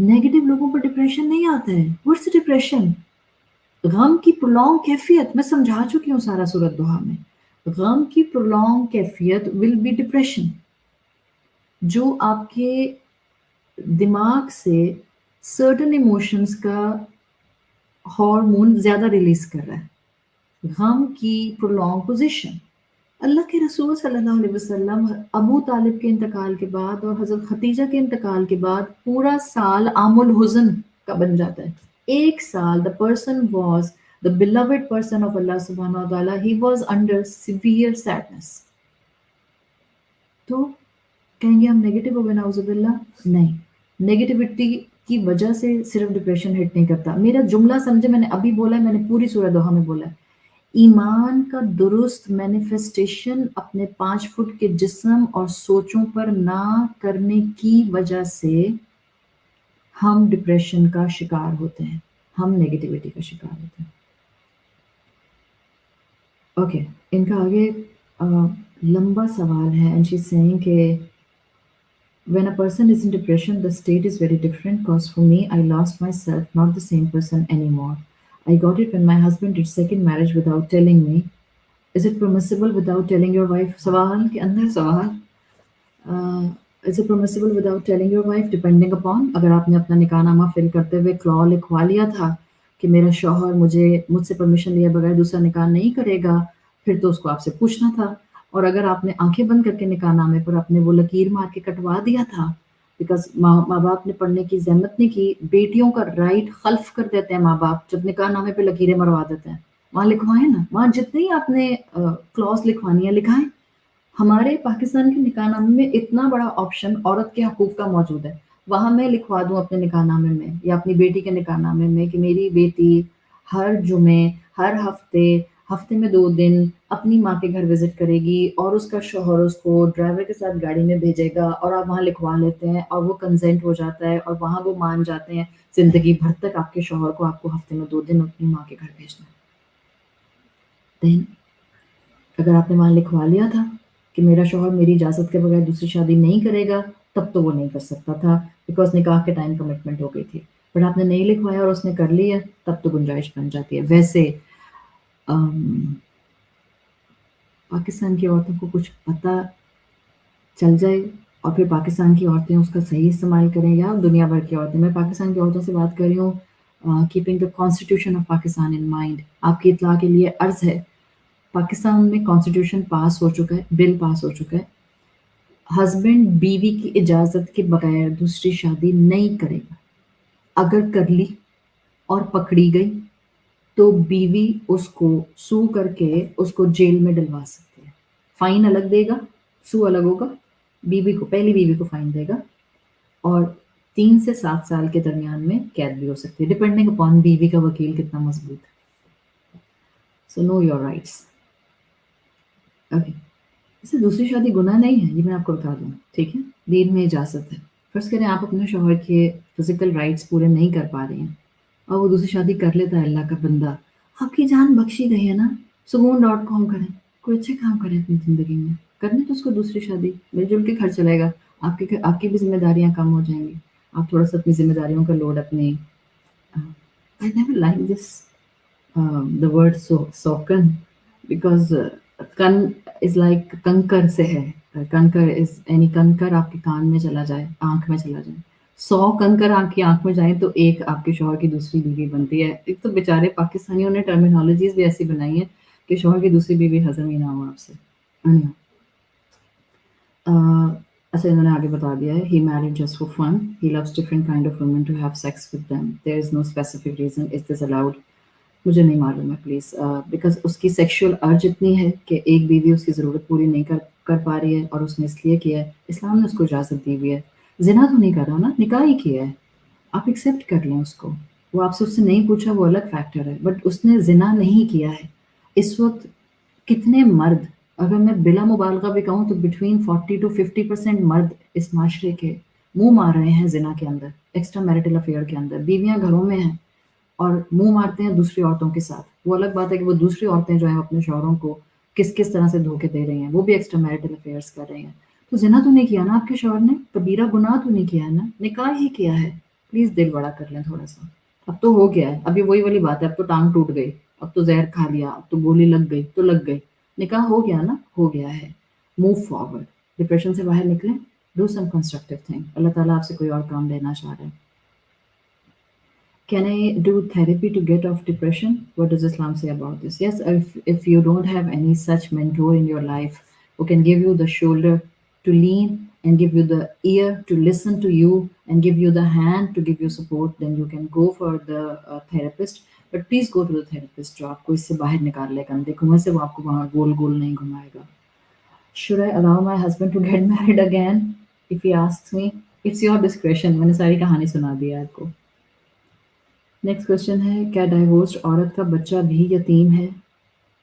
[SPEAKER 2] negative لوگوں پر depression نہیں آتا ہے. What's depression? غم کی prolong کیفیت. میں سمجھا چکی ہوں سارا سورۃ دوحہ میں. غم کی پرولونگ کیفیت ول بی ڈپریشن، جو آپ کے دماغ سے سرٹن ایموشنز کا ہارمون زیادہ ریلیز کر رہا ہے. غم کی پرولونگ پوزیشن. اللہ کے رسول صلی اللہ علیہ وسلم ابو طالب کے انتقال کے بعد اور حضرت خدیجہ کے انتقال کے بعد پورا سال عام الحزن کا بن جاتا ہے. ایک سال the person was the beloved person of Allah subhanahu wa ta'ala, he was under severe sadness. تو کہیں گے ہم نیگیٹو ہو گئے نعوذ باللہ؟ نہیں، نیگیٹیوٹی کی وجہ سے صرف ڈپریشن ہٹ نہیں کرتا. میرا جملہ سمجھے، میں نے ابھی بولا ہے، میں نے پوری سورہ دوحہ میں بولا ہے، ایمان کا درست مینیفیسٹیشن اپنے 5 فٹ کے جسم اور سوچوں پر نہ کرنے کی وجہ سے ہم ڈپریشن کا شکار ہوتے ہیں، ہم نیگیٹیوٹی کا شکار ہوتے ہیں. اوکے، ان کا آگے لمبا سوال ہے. اینڈ شی از سیئنگ کہ when a person is in depression, the state is very different because for me, I lost myself, not the same person anymore. I got it when my husband did second marriage without telling me. Is it permissible without telling your wife? سوال کے اندر سوال. Is it permissible without telling your wife? Depending upon. اگر آپ نے اپنا نکاح نامہ فل کرتے ہوئے کلو لکھوا لیا تھا کہ میرا شوہر مجھ سے پرمیشن لیے بغیر دوسرا نکاح نہیں کرے گا، پھر تو اس کو آپ سے پوچھنا تھا. اور اگر آپ نے آنکھیں بند کر کے نکاح نامے پر اپنے وہ لکیر مار کے کٹوا دیا تھا، بیکاز ماں باپ نے پڑھنے کی زحمت نہیں کی. بیٹیوں کا رائٹ خلف کر دیتے ہیں ماں باپ جب نکاح نامے پہ لکیریں مروا دیتے ہیں. وہاں لکھوائیں نا، وہاں جتنی آپ نے کلوز لکھوانی ہے لکھائیں. ہمارے پاکستان کے نکاح نامے میں اتنا بڑا آپشن عورت کے حقوق کا موجود ہے. وہاں میں لکھوا دوں اپنے نکاح نامے میں یا اپنی بیٹی کے نکاح نامے میں کہ میری بیٹی ہر جمعے، ہر ہفتے میں 2 دن اپنی ماں کے گھر وزٹ کرے گی اور اس کا شوہر اس کو ڈرائیور کے ساتھ گاڑی میں بھیجے گا، اور آپ وہاں لکھوا لیتے ہیں اور وہ کنسنٹ ہو جاتا ہے اور وہاں وہ مان جاتے ہیں زندگی بھر تک آپ کے شوہر کو آپ کو ہفتے میں 2 دن اپنی ماں کے گھر بھیجنا ہے. دین اگر آپ نے وہاں لکھوا لیا تھا کہ میرا شوہر میری اجازت کے بغیر دوسری شادی نہیں کرے گا، تب تو وہ نہیں کر سکتا تھا بیکاز نکاح کے ٹائم کمٹمنٹ ہو گئی تھی. بٹ آپ نے نہیں لکھوایا اور اس نے کر لی ہے، تب تو گنجائش بن جاتی ہے. ویسے پاکستان کی عورتوں کو کچھ پتہ چل جائے اور پھر پاکستان کی عورتیں اس کا صحیح استعمال کریں، یا دنیا بھر کی عورتیں. میں پاکستان کی عورتوں سے بات کر رہی ہوں keeping the constitution of Pakistan in mind. آپ کی اطلاع کے لیے عرض ہے، پاکستان میں کانسٹیٹیوشن پاس ہو چکا ہے، بل پاس ہو چکا ہے. ہسبینڈ بیوی کی اجازت کے بغیر دوسری شادی نہیں کرے گا. اگر کر لی اور پکڑی گئی تو بیوی اس کو سو کر کے اس کو جیل میں ڈلوا سکتے ہیں. فائن الگ دے گا، سو الگ ہوگا. پہلی بیوی کو فائن دے گا اور 3 سے 7 سال کے درمیان میں قید بھی ہو سکتی ہے، ڈپینڈنگ اپون بیوی کا وکیل کتنا مضبوط ہے. سو نو یور رائٹس. اوکے، اسے دوسری شادی گناہ نہیں ہے، یہ میں آپ کو بتا دوں، ٹھیک ہے؟ دین میں اجازت ہے. فرض کریں آپ اپنے شوہر کے فزیکل رائٹس پورے نہیں کر پا رہے ہیں اور وہ دوسری شادی کر لیتا ہے اللہ کا بندہ، آپ کی جان بخشی گئی ہے نا. سکون.com کریں، کوئی اچھے کام کریں اپنی زندگی میں، کرنے تو اس کو دوسری شادی، مل جل کے خرچ چلے گا. آپ کی بھی ذمہ داریاں کم ہو جائیں گی. آپ تھوڑا سا اپنی ذمہ داریوں کا لوڈ اپنی I never like this the word sokan because kan is like کنکر سے ہے. کنکر is any کنکر آپ کے کان میں چلا جائے، آنکھ میں چلا جائے. 100 کنکر آپ کی آنکھ میں جائیں تو ایک آپ کے شوہر کی دوسری بیوی بنتی ہے. ایک تو بیچارے پاکستانیوں نے ٹرمینالوجیز بھی ایسی بنائی ہیں کہ شوہر کی دوسری بیوی ہضم ہی نہ ہو آپ سے. اچھا، انہوں نے آگے بتا دیا ہے he married just for fun, he loves different kind of women to have sex with them, there is no specific reason, is this allowed? مجھے نہیں معلوم ہے پلیز، بیکاز اس کی سیکشول ارج اتنی ہے کہ ایک بیوی اس کی ضرورت پوری نہیں کر پا رہی ہے اور اس نے اس لیے کیا ہے. اسلام نے اس کو اجازت دی ہوئی ہے. زنا تو نہیں کر رہا نا، نکاح ہی کیا ہے. آپ ایکسیپٹ کر لیں اس کو. وہ آپ سے اس سے نہیں پوچھا، وہ الگ فیکٹر ہے، بٹ اس نے زنا نہیں کیا ہے. اس وقت کتنے مرد، اگر میں بلا مبالغہ بھی کہوں تو بٹوین 40 to 50% مرد اس معاشرے کے منہ مار رہے ہیں زنا کے اندر، ایکسٹرا میرٹل افیئر کے اندر. بیویاں گھروں میں ہیں اور منہ مارتے ہیں دوسری عورتوں کے ساتھ. وہ الگ بات ہے کہ وہ دوسری عورتیں جو ہیں اپنے شوہروں کو کس طرح سے دھوکے دے رہی ہیں، وہ بھی ایکسٹرا میرٹل افیئرس کر رہی ہیں. تو زنا تو نہیں کیا نا آپ کے شوہر نے، کبیرہ گناہ تو نہیں کیا ہے نا، نکاح ہی کیا ہے. پلیز دل بڑا کر لیں تھوڑا سا. اب تو ہو گیا ہے، اب یہ وہی والی بات ہے، اب تو ٹانگ ٹوٹ گئی، اب تو زہر کھا لیا، اب تو گولی لگ گئی تو لگ گئی، نکاح ہو گیا نا، ہو گیا ہے. موو فارورڈ، ڈپریشن سے باہر نکلیں، ڈو سم کنسٹرکٹیو تھنگ. اللہ تعالیٰ آپ سے کوئی اور کام لینا چاہ رہے ہیں. Can I do therapy to get off depression? What does Islam say about this? Yes, if you don't have any such mentor in your life who can give you the shoulder to lean and give you the ear to listen to you and give you the hand to give you support, then you can go for the therapist. But please go to the therapist جو آپ کو اس سے باہر نکال لے کندھے کنویں سے، وہ آپ کو وہاں گول گول نہیں گھمائے گا. Should I allow my husband to get married again if he asks me? It's your discretion. میں نے ساری کہانی سنا دی ہے آپ کو. نیکسٹ کوشچن ہے، کیا ڈائیورسڈ عورت کا بچہ بھی یتیم ہے؟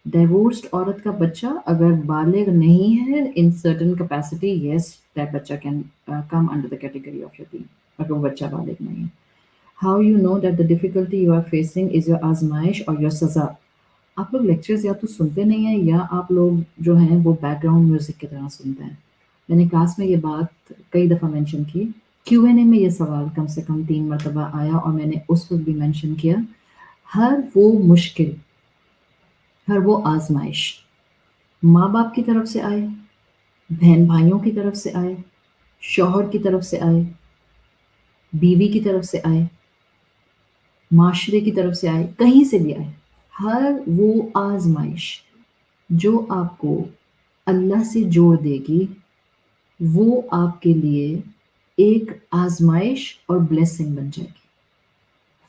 [SPEAKER 2] ڈائیورسڈ عورت کا بچہ اگر بالغ نہیں ہے in certain capacity, yes that بچہ can come under the category of یتیم، اگر وہ بچہ بالغ نہیں ہے. How you know that the difficulty you are facing is your آزمائش اور یور سزا؟ آپ لوگ لیکچرز یا تو سنتے نہیں ہیں یا آپ لوگ جو ہیں وہ بیک گراؤنڈ میوزک کی طرح سنتے ہیں. میں نے کلاس میں یہ بات کئی دفعہ مینشن کی، کیو این اے میں یہ سوال کم سے کم 3 مرتبہ آیا، اور میں نے اس وقت بھی مینشن کیا، ہر وہ مشکل، ہر وہ آزمائش ماں باپ کی طرف سے آئے، بہن بھائیوں کی طرف سے آئے، شوہر کی طرف سے آئے، بیوی کی طرف سے آئے، معاشرے کی طرف سے آئے، کہیں سے بھی آئے، ہر وہ آزمائش جو آپ کو اللہ سے جوڑ دے گی وہ آپ کے لیے ایک آزمائش اور بلیسنگ بن جائے گی.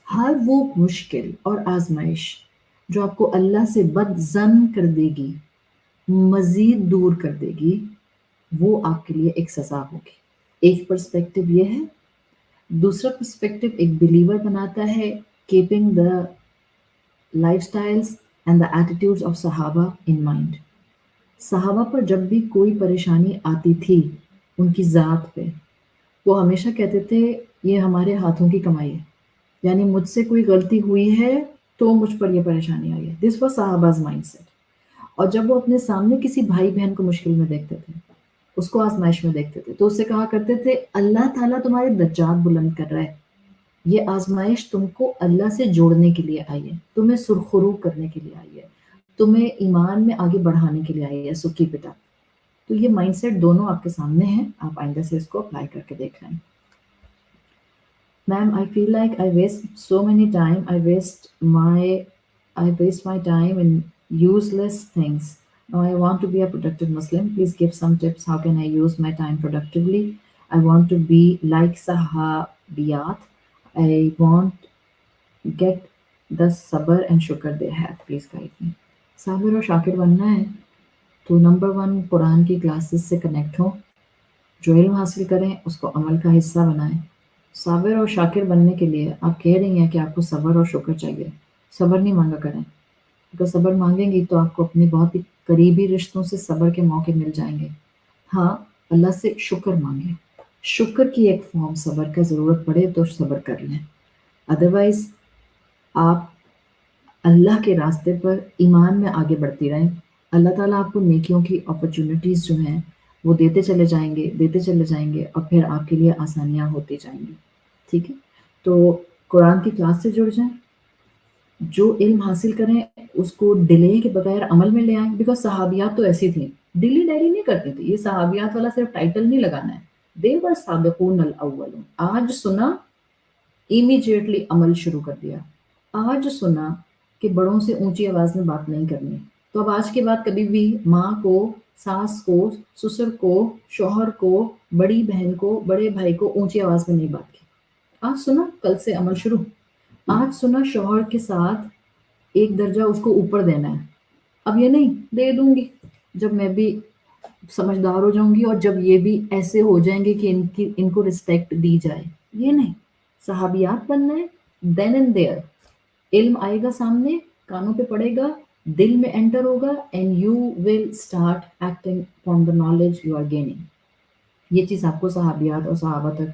[SPEAKER 2] ہر وہ مشکل اور آزمائش جو آپ کو اللہ سے بد ظن کر دے گی، مزید دور کر دے گی، وہ آپ کے لیے ایک سزا ہوگی. ایک پرسپیکٹو یہ ہے. دوسرا پرسپیکٹو ایک بلیور بناتا ہے keeping the life styles and the attitudes of صحابہ ان مائنڈ. صحابہ پر جب بھی کوئی پریشانی آتی تھی ان کی ذات پہ، وہ ہمیشہ کہتے تھے یہ ہمارے ہاتھوں کی کمائی ہے، یعنی مجھ سے کوئی غلطی ہوئی ہے تو مجھ پر یہ پریشانی آئی ہے. دس واز صحابہ's مائنڈ سیٹ. اور جب وہ اپنے سامنے کسی بھائی بہن کو مشکل میں دیکھتے تھے، اس کو آزمائش میں دیکھتے تھے، تو اس سے کہا کرتے تھے اللہ تعالیٰ تمہارے درجات بلند کر رہا ہے، یہ آزمائش تم کو اللہ سے جوڑنے کے لیے آئی ہے، تمہیں سرخرو کرنے کے لیے آئی ہے، تمہیں ایمان میں آگے بڑھانے کے لیے آئی ہے. So keep it up. تو یہ مائنڈ سیٹ دونوں آپ کے سامنے ہیں، آپ آئندہ سے اس کو اپلائی کر کے دیکھ لیں. میم، I feel like I waste so many time. I waste my time in useless things. Now I want to be a productive Muslim. Please give some tips. How can I use my time productively? I want to be like Sahabiyat. I want get the sabr and shukr they have. Please guide me. صابر اور شاکر بننا ہے تو number 1 قرآن کی classes سے connect ہوں، جو علم حاصل کریں اس کو عمل کا حصہ بنائیں. صابر اور شاکر بننے کے لیے آپ کہہ رہی ہیں کہ آپ کو صبر اور شکر چاہیے. صبر نہیں مانگا کریں، اگر صبر مانگیں گی تو آپ کو اپنے بہت ہی قریبی رشتوں سے صبر کے موقع مل جائیں گے. ہاں، اللہ سے شکر مانگیں، شکر کی ایک فارم صبر کا ضرورت پڑے تو صبر کر لیں. ادروائز آپ اللہ کے راستے پر ایمان میں آگے بڑھتی رہیں. اللہ تعالیٰ آپ کو نیکیوں کی اپرچونٹیز جو ہیں وہ دیتے چلے جائیں گے اور پھر آپ کے لیے آسانیاں ہوتی جائیں گی. ٹھیک ہے، تو قرآن کی کلاس سے جڑ جائیں، جو علم حاصل کریں اس کو ڈیلے کے بغیر عمل میں لے آئیں. بیکاز صحابیات تو ایسی تھیں، ڈیلی نہیں کرتی تھی. یہ صحابیات والا صرف ٹائٹل نہیں لگانا ہے. دے ور سابقون الاولون. آج سنا امیجیٹلی عمل شروع کر دیا. آج سنا کہ بڑوں سے اونچی آواز میں بات نہیں کرنی، تو اب آج کے بعد کبھی بھی ماں کو، ساس کو، سسر کو، شوہر کو، بڑی بہن کو، بڑے بھائی کو اونچی آواز میں نہیں بات کی. آج سنا، کل سے عمل شروع. آج سنا شوہر کے ساتھ ایک درجہ اس کو اوپر دینا ہے. اب یہ نہیں دے دوں گی جب میں بھی سمجھدار ہو جاؤں گی اور جب یہ بھی ایسے ہو جائیں گے کہ ان کو رسپیکٹ دی جائے. یہ نہیں، صحابیات بننا ہے. دین اینڈ دیئر علم آئے گا سامنے، کانوں پہ پڑے گا، دل میں انٹر ہوگا، and you will start acting from the knowledge you are gaining. یہ چیز آپ کو صحابیات اور صحابہ تک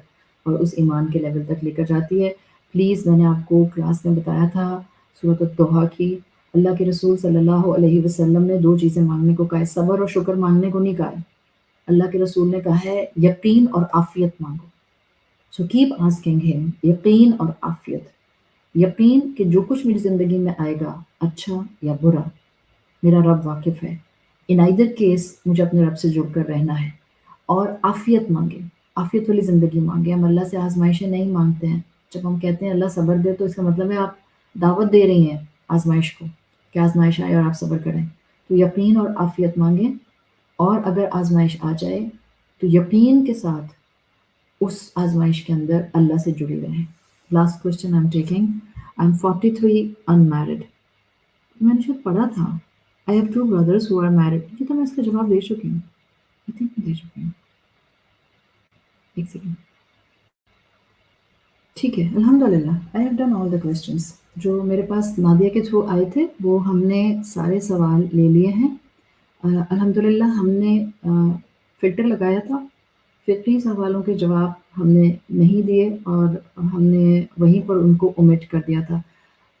[SPEAKER 2] اور اس ایمان کے لیول تک لے کر جاتی ہے. پلیز، میں نے آپ کو کلاس میں بتایا تھا سورۃ الضحیٰ کی، اللہ کے رسول صلی اللہ علیہ وسلم نے 2 چیزیں مانگنے کو کہا ہے، صبر اور شکر مانگنے کو نہیں کہا ہے. اللہ کے رسول نے کہا ہے یقین اور عافیت مانگو. So keep asking him. یقین اور عافیت. یقین کہ جو کچھ میری زندگی میں آئے گا اچھا یا برا میرا رب واقف ہے. ان ایدر کیس مجھے اپنے رب سے جڑ کر رہنا ہے. اور عافیت مانگے, عافیت والی زندگی مانگے. ہم اللہ سے آزمائشیں نہیں مانگتے ہیں. جب ہم کہتے ہیں اللہ صبر دے تو اس کا مطلب ہے آپ دعوت دے رہی ہیں آزمائش کو کہ آزمائش آئے اور آپ صبر کریں. تو یقین اور عافیت مانگیں, اور اگر آزمائش آ جائے تو یقین کے ساتھ اس آزمائش کے اندر اللہ سے جڑے رہیں. Last question I am taking. I am 43 unmarried. میں نے شاید پڑھا تھا I have 2 brothers who are married. یہ تو میں اس کا جواب دے چکی ہوں. I think میں دے چکی ہوں. ایک سیکنڈ. ٹھیک ہے, الحمدللہ I have done all the questions. جو میرے پاس نادیہ کے تھرو آئے تھے وہ ہم نے سارے سوال لے لیے ہیں. الحمدللہ ہم نے فلٹر لگایا تھا. فطری سوالوں کے جواب ہم نے نہیں دیے اور ہم نے وہیں پر ان کو اومٹ کر دیا تھا.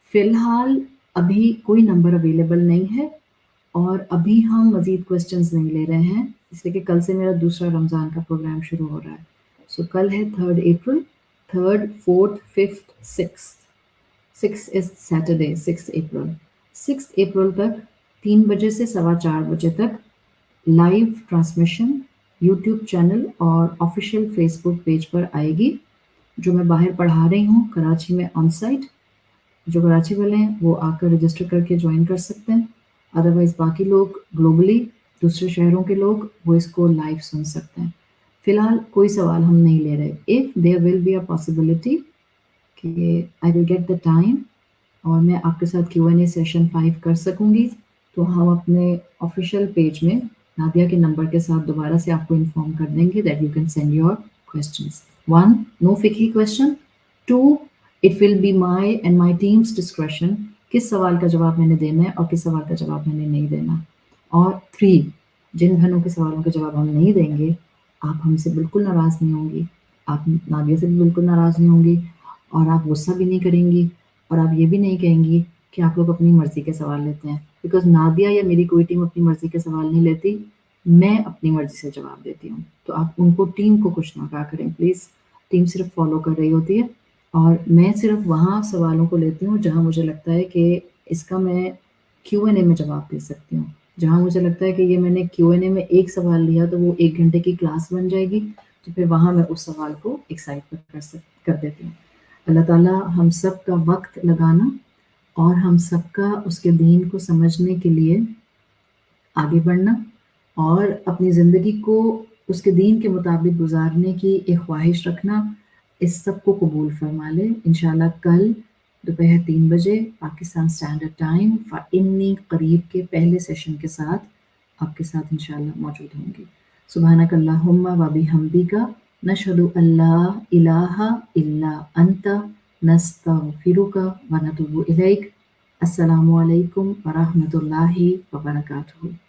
[SPEAKER 2] فی الحال ابھی کوئی نمبر اویلیبل نہیں ہے اور ابھی ہم مزید کوسچنز نہیں لے رہے ہیں, اس لیے کہ کل سے میرا دوسرا رمضان کا پروگرام شروع ہو رہا ہے. سو کل ہے 3 April. 3rd, 4th, 5th, 6th. 6 از سیٹرڈے, 6 اپریل. 6 اپریل تک 3 بجے سے 4:15 بجے تک لائیو ٹرانسمیشن یوٹیوب چینل اور آفیشیل فیس بک پیج پر آئے گی, جو میں باہر پڑھا رہی ہوں کراچی میں آن سائٹ. جو کراچی والے ہیں وہ آ کر رجسٹر کر کے جوائن کر سکتے ہیں. ادروائز باقی لوگ گلوبلی دوسرے شہروں کے لوگ وہ اس کو لائیو سن سکتے ہیں. فی الحال کوئی سوال ہم نہیں لے رہے. If there will be a possibility کہ I will get the time اور میں آپ کے ساتھ Q&A سیشن 5 کر سکوں گی تو ہم اپنے آفیشیل پیج میں نادیہ کے نمبر کے ساتھ دوبارہ سے آپ کو انفارم کر دیں گے that you can send your questions. 1, no فقہی question. 2, it will be my and my team's discretion کس سوال کا جواب میں نے دینا ہے اور کس سوال کا جواب میں نے نہیں دینا. اور 3, جن بہنوں کے سوالوں کے جواب ہم نہیں دیں گے آپ ہم سے بالکل ناراض نہیں ہوں گی, آپ نادیہ سے بھی بالکل ناراض نہیں ہوں گی اور آپ غصہ بھی نہیں کریں گی اور آپ یہ بھی نہیں کہیں گی کہ آپ لوگ اپنی مرضی کے سوال لیتے ہیں. بیکاز نادیہ یا میری کوئی ٹیم اپنی مرضی کے سوال نہیں لیتی, میں اپنی مرضی سے جواب دیتی ہوں. تو آپ ان کو ٹیم کو کچھ نہ کہا کریں پلیز. ٹیم صرف فالو کر رہی ہوتی ہے اور میں صرف وہاں سوالوں کو لیتی ہوں جہاں مجھے لگتا ہے کہ اس کا میں Q&A میں جواب دے سکتی ہوں. جہاں مجھے لگتا ہے کہ یہ میں نے Q&A میں ایک سوال لیا تو وہ 1 گھنٹے کی کلاس بن جائے گی, تو پھر وہاں میں اس سوال کو ایک سائڈ پر کر دیتی ہوں. اللہ تعالیٰ ہم سب کا وقت لگانا اور ہم سب کا اس کے دین کو سمجھنے کے لیے آگے بڑھنا اور اپنی زندگی کو اس کے دین کے مطابق گزارنے کی ایک خواہش رکھنا, اس سب کو قبول فرما لے. انشاءاللہ کل دوپہر 3 بجے پاکستان اسٹینڈرڈ ٹائم انی قریب کے پہلے سیشن کے ساتھ آپ کے ساتھ انشاءاللہ موجود ہوں گی. سبحانک اللہم و بحمدک نشہد ان لا الہ الا انت نستغفرک و نتوب الیک. السلام علیکم ورحمۃ اللہ وبرکاتہ.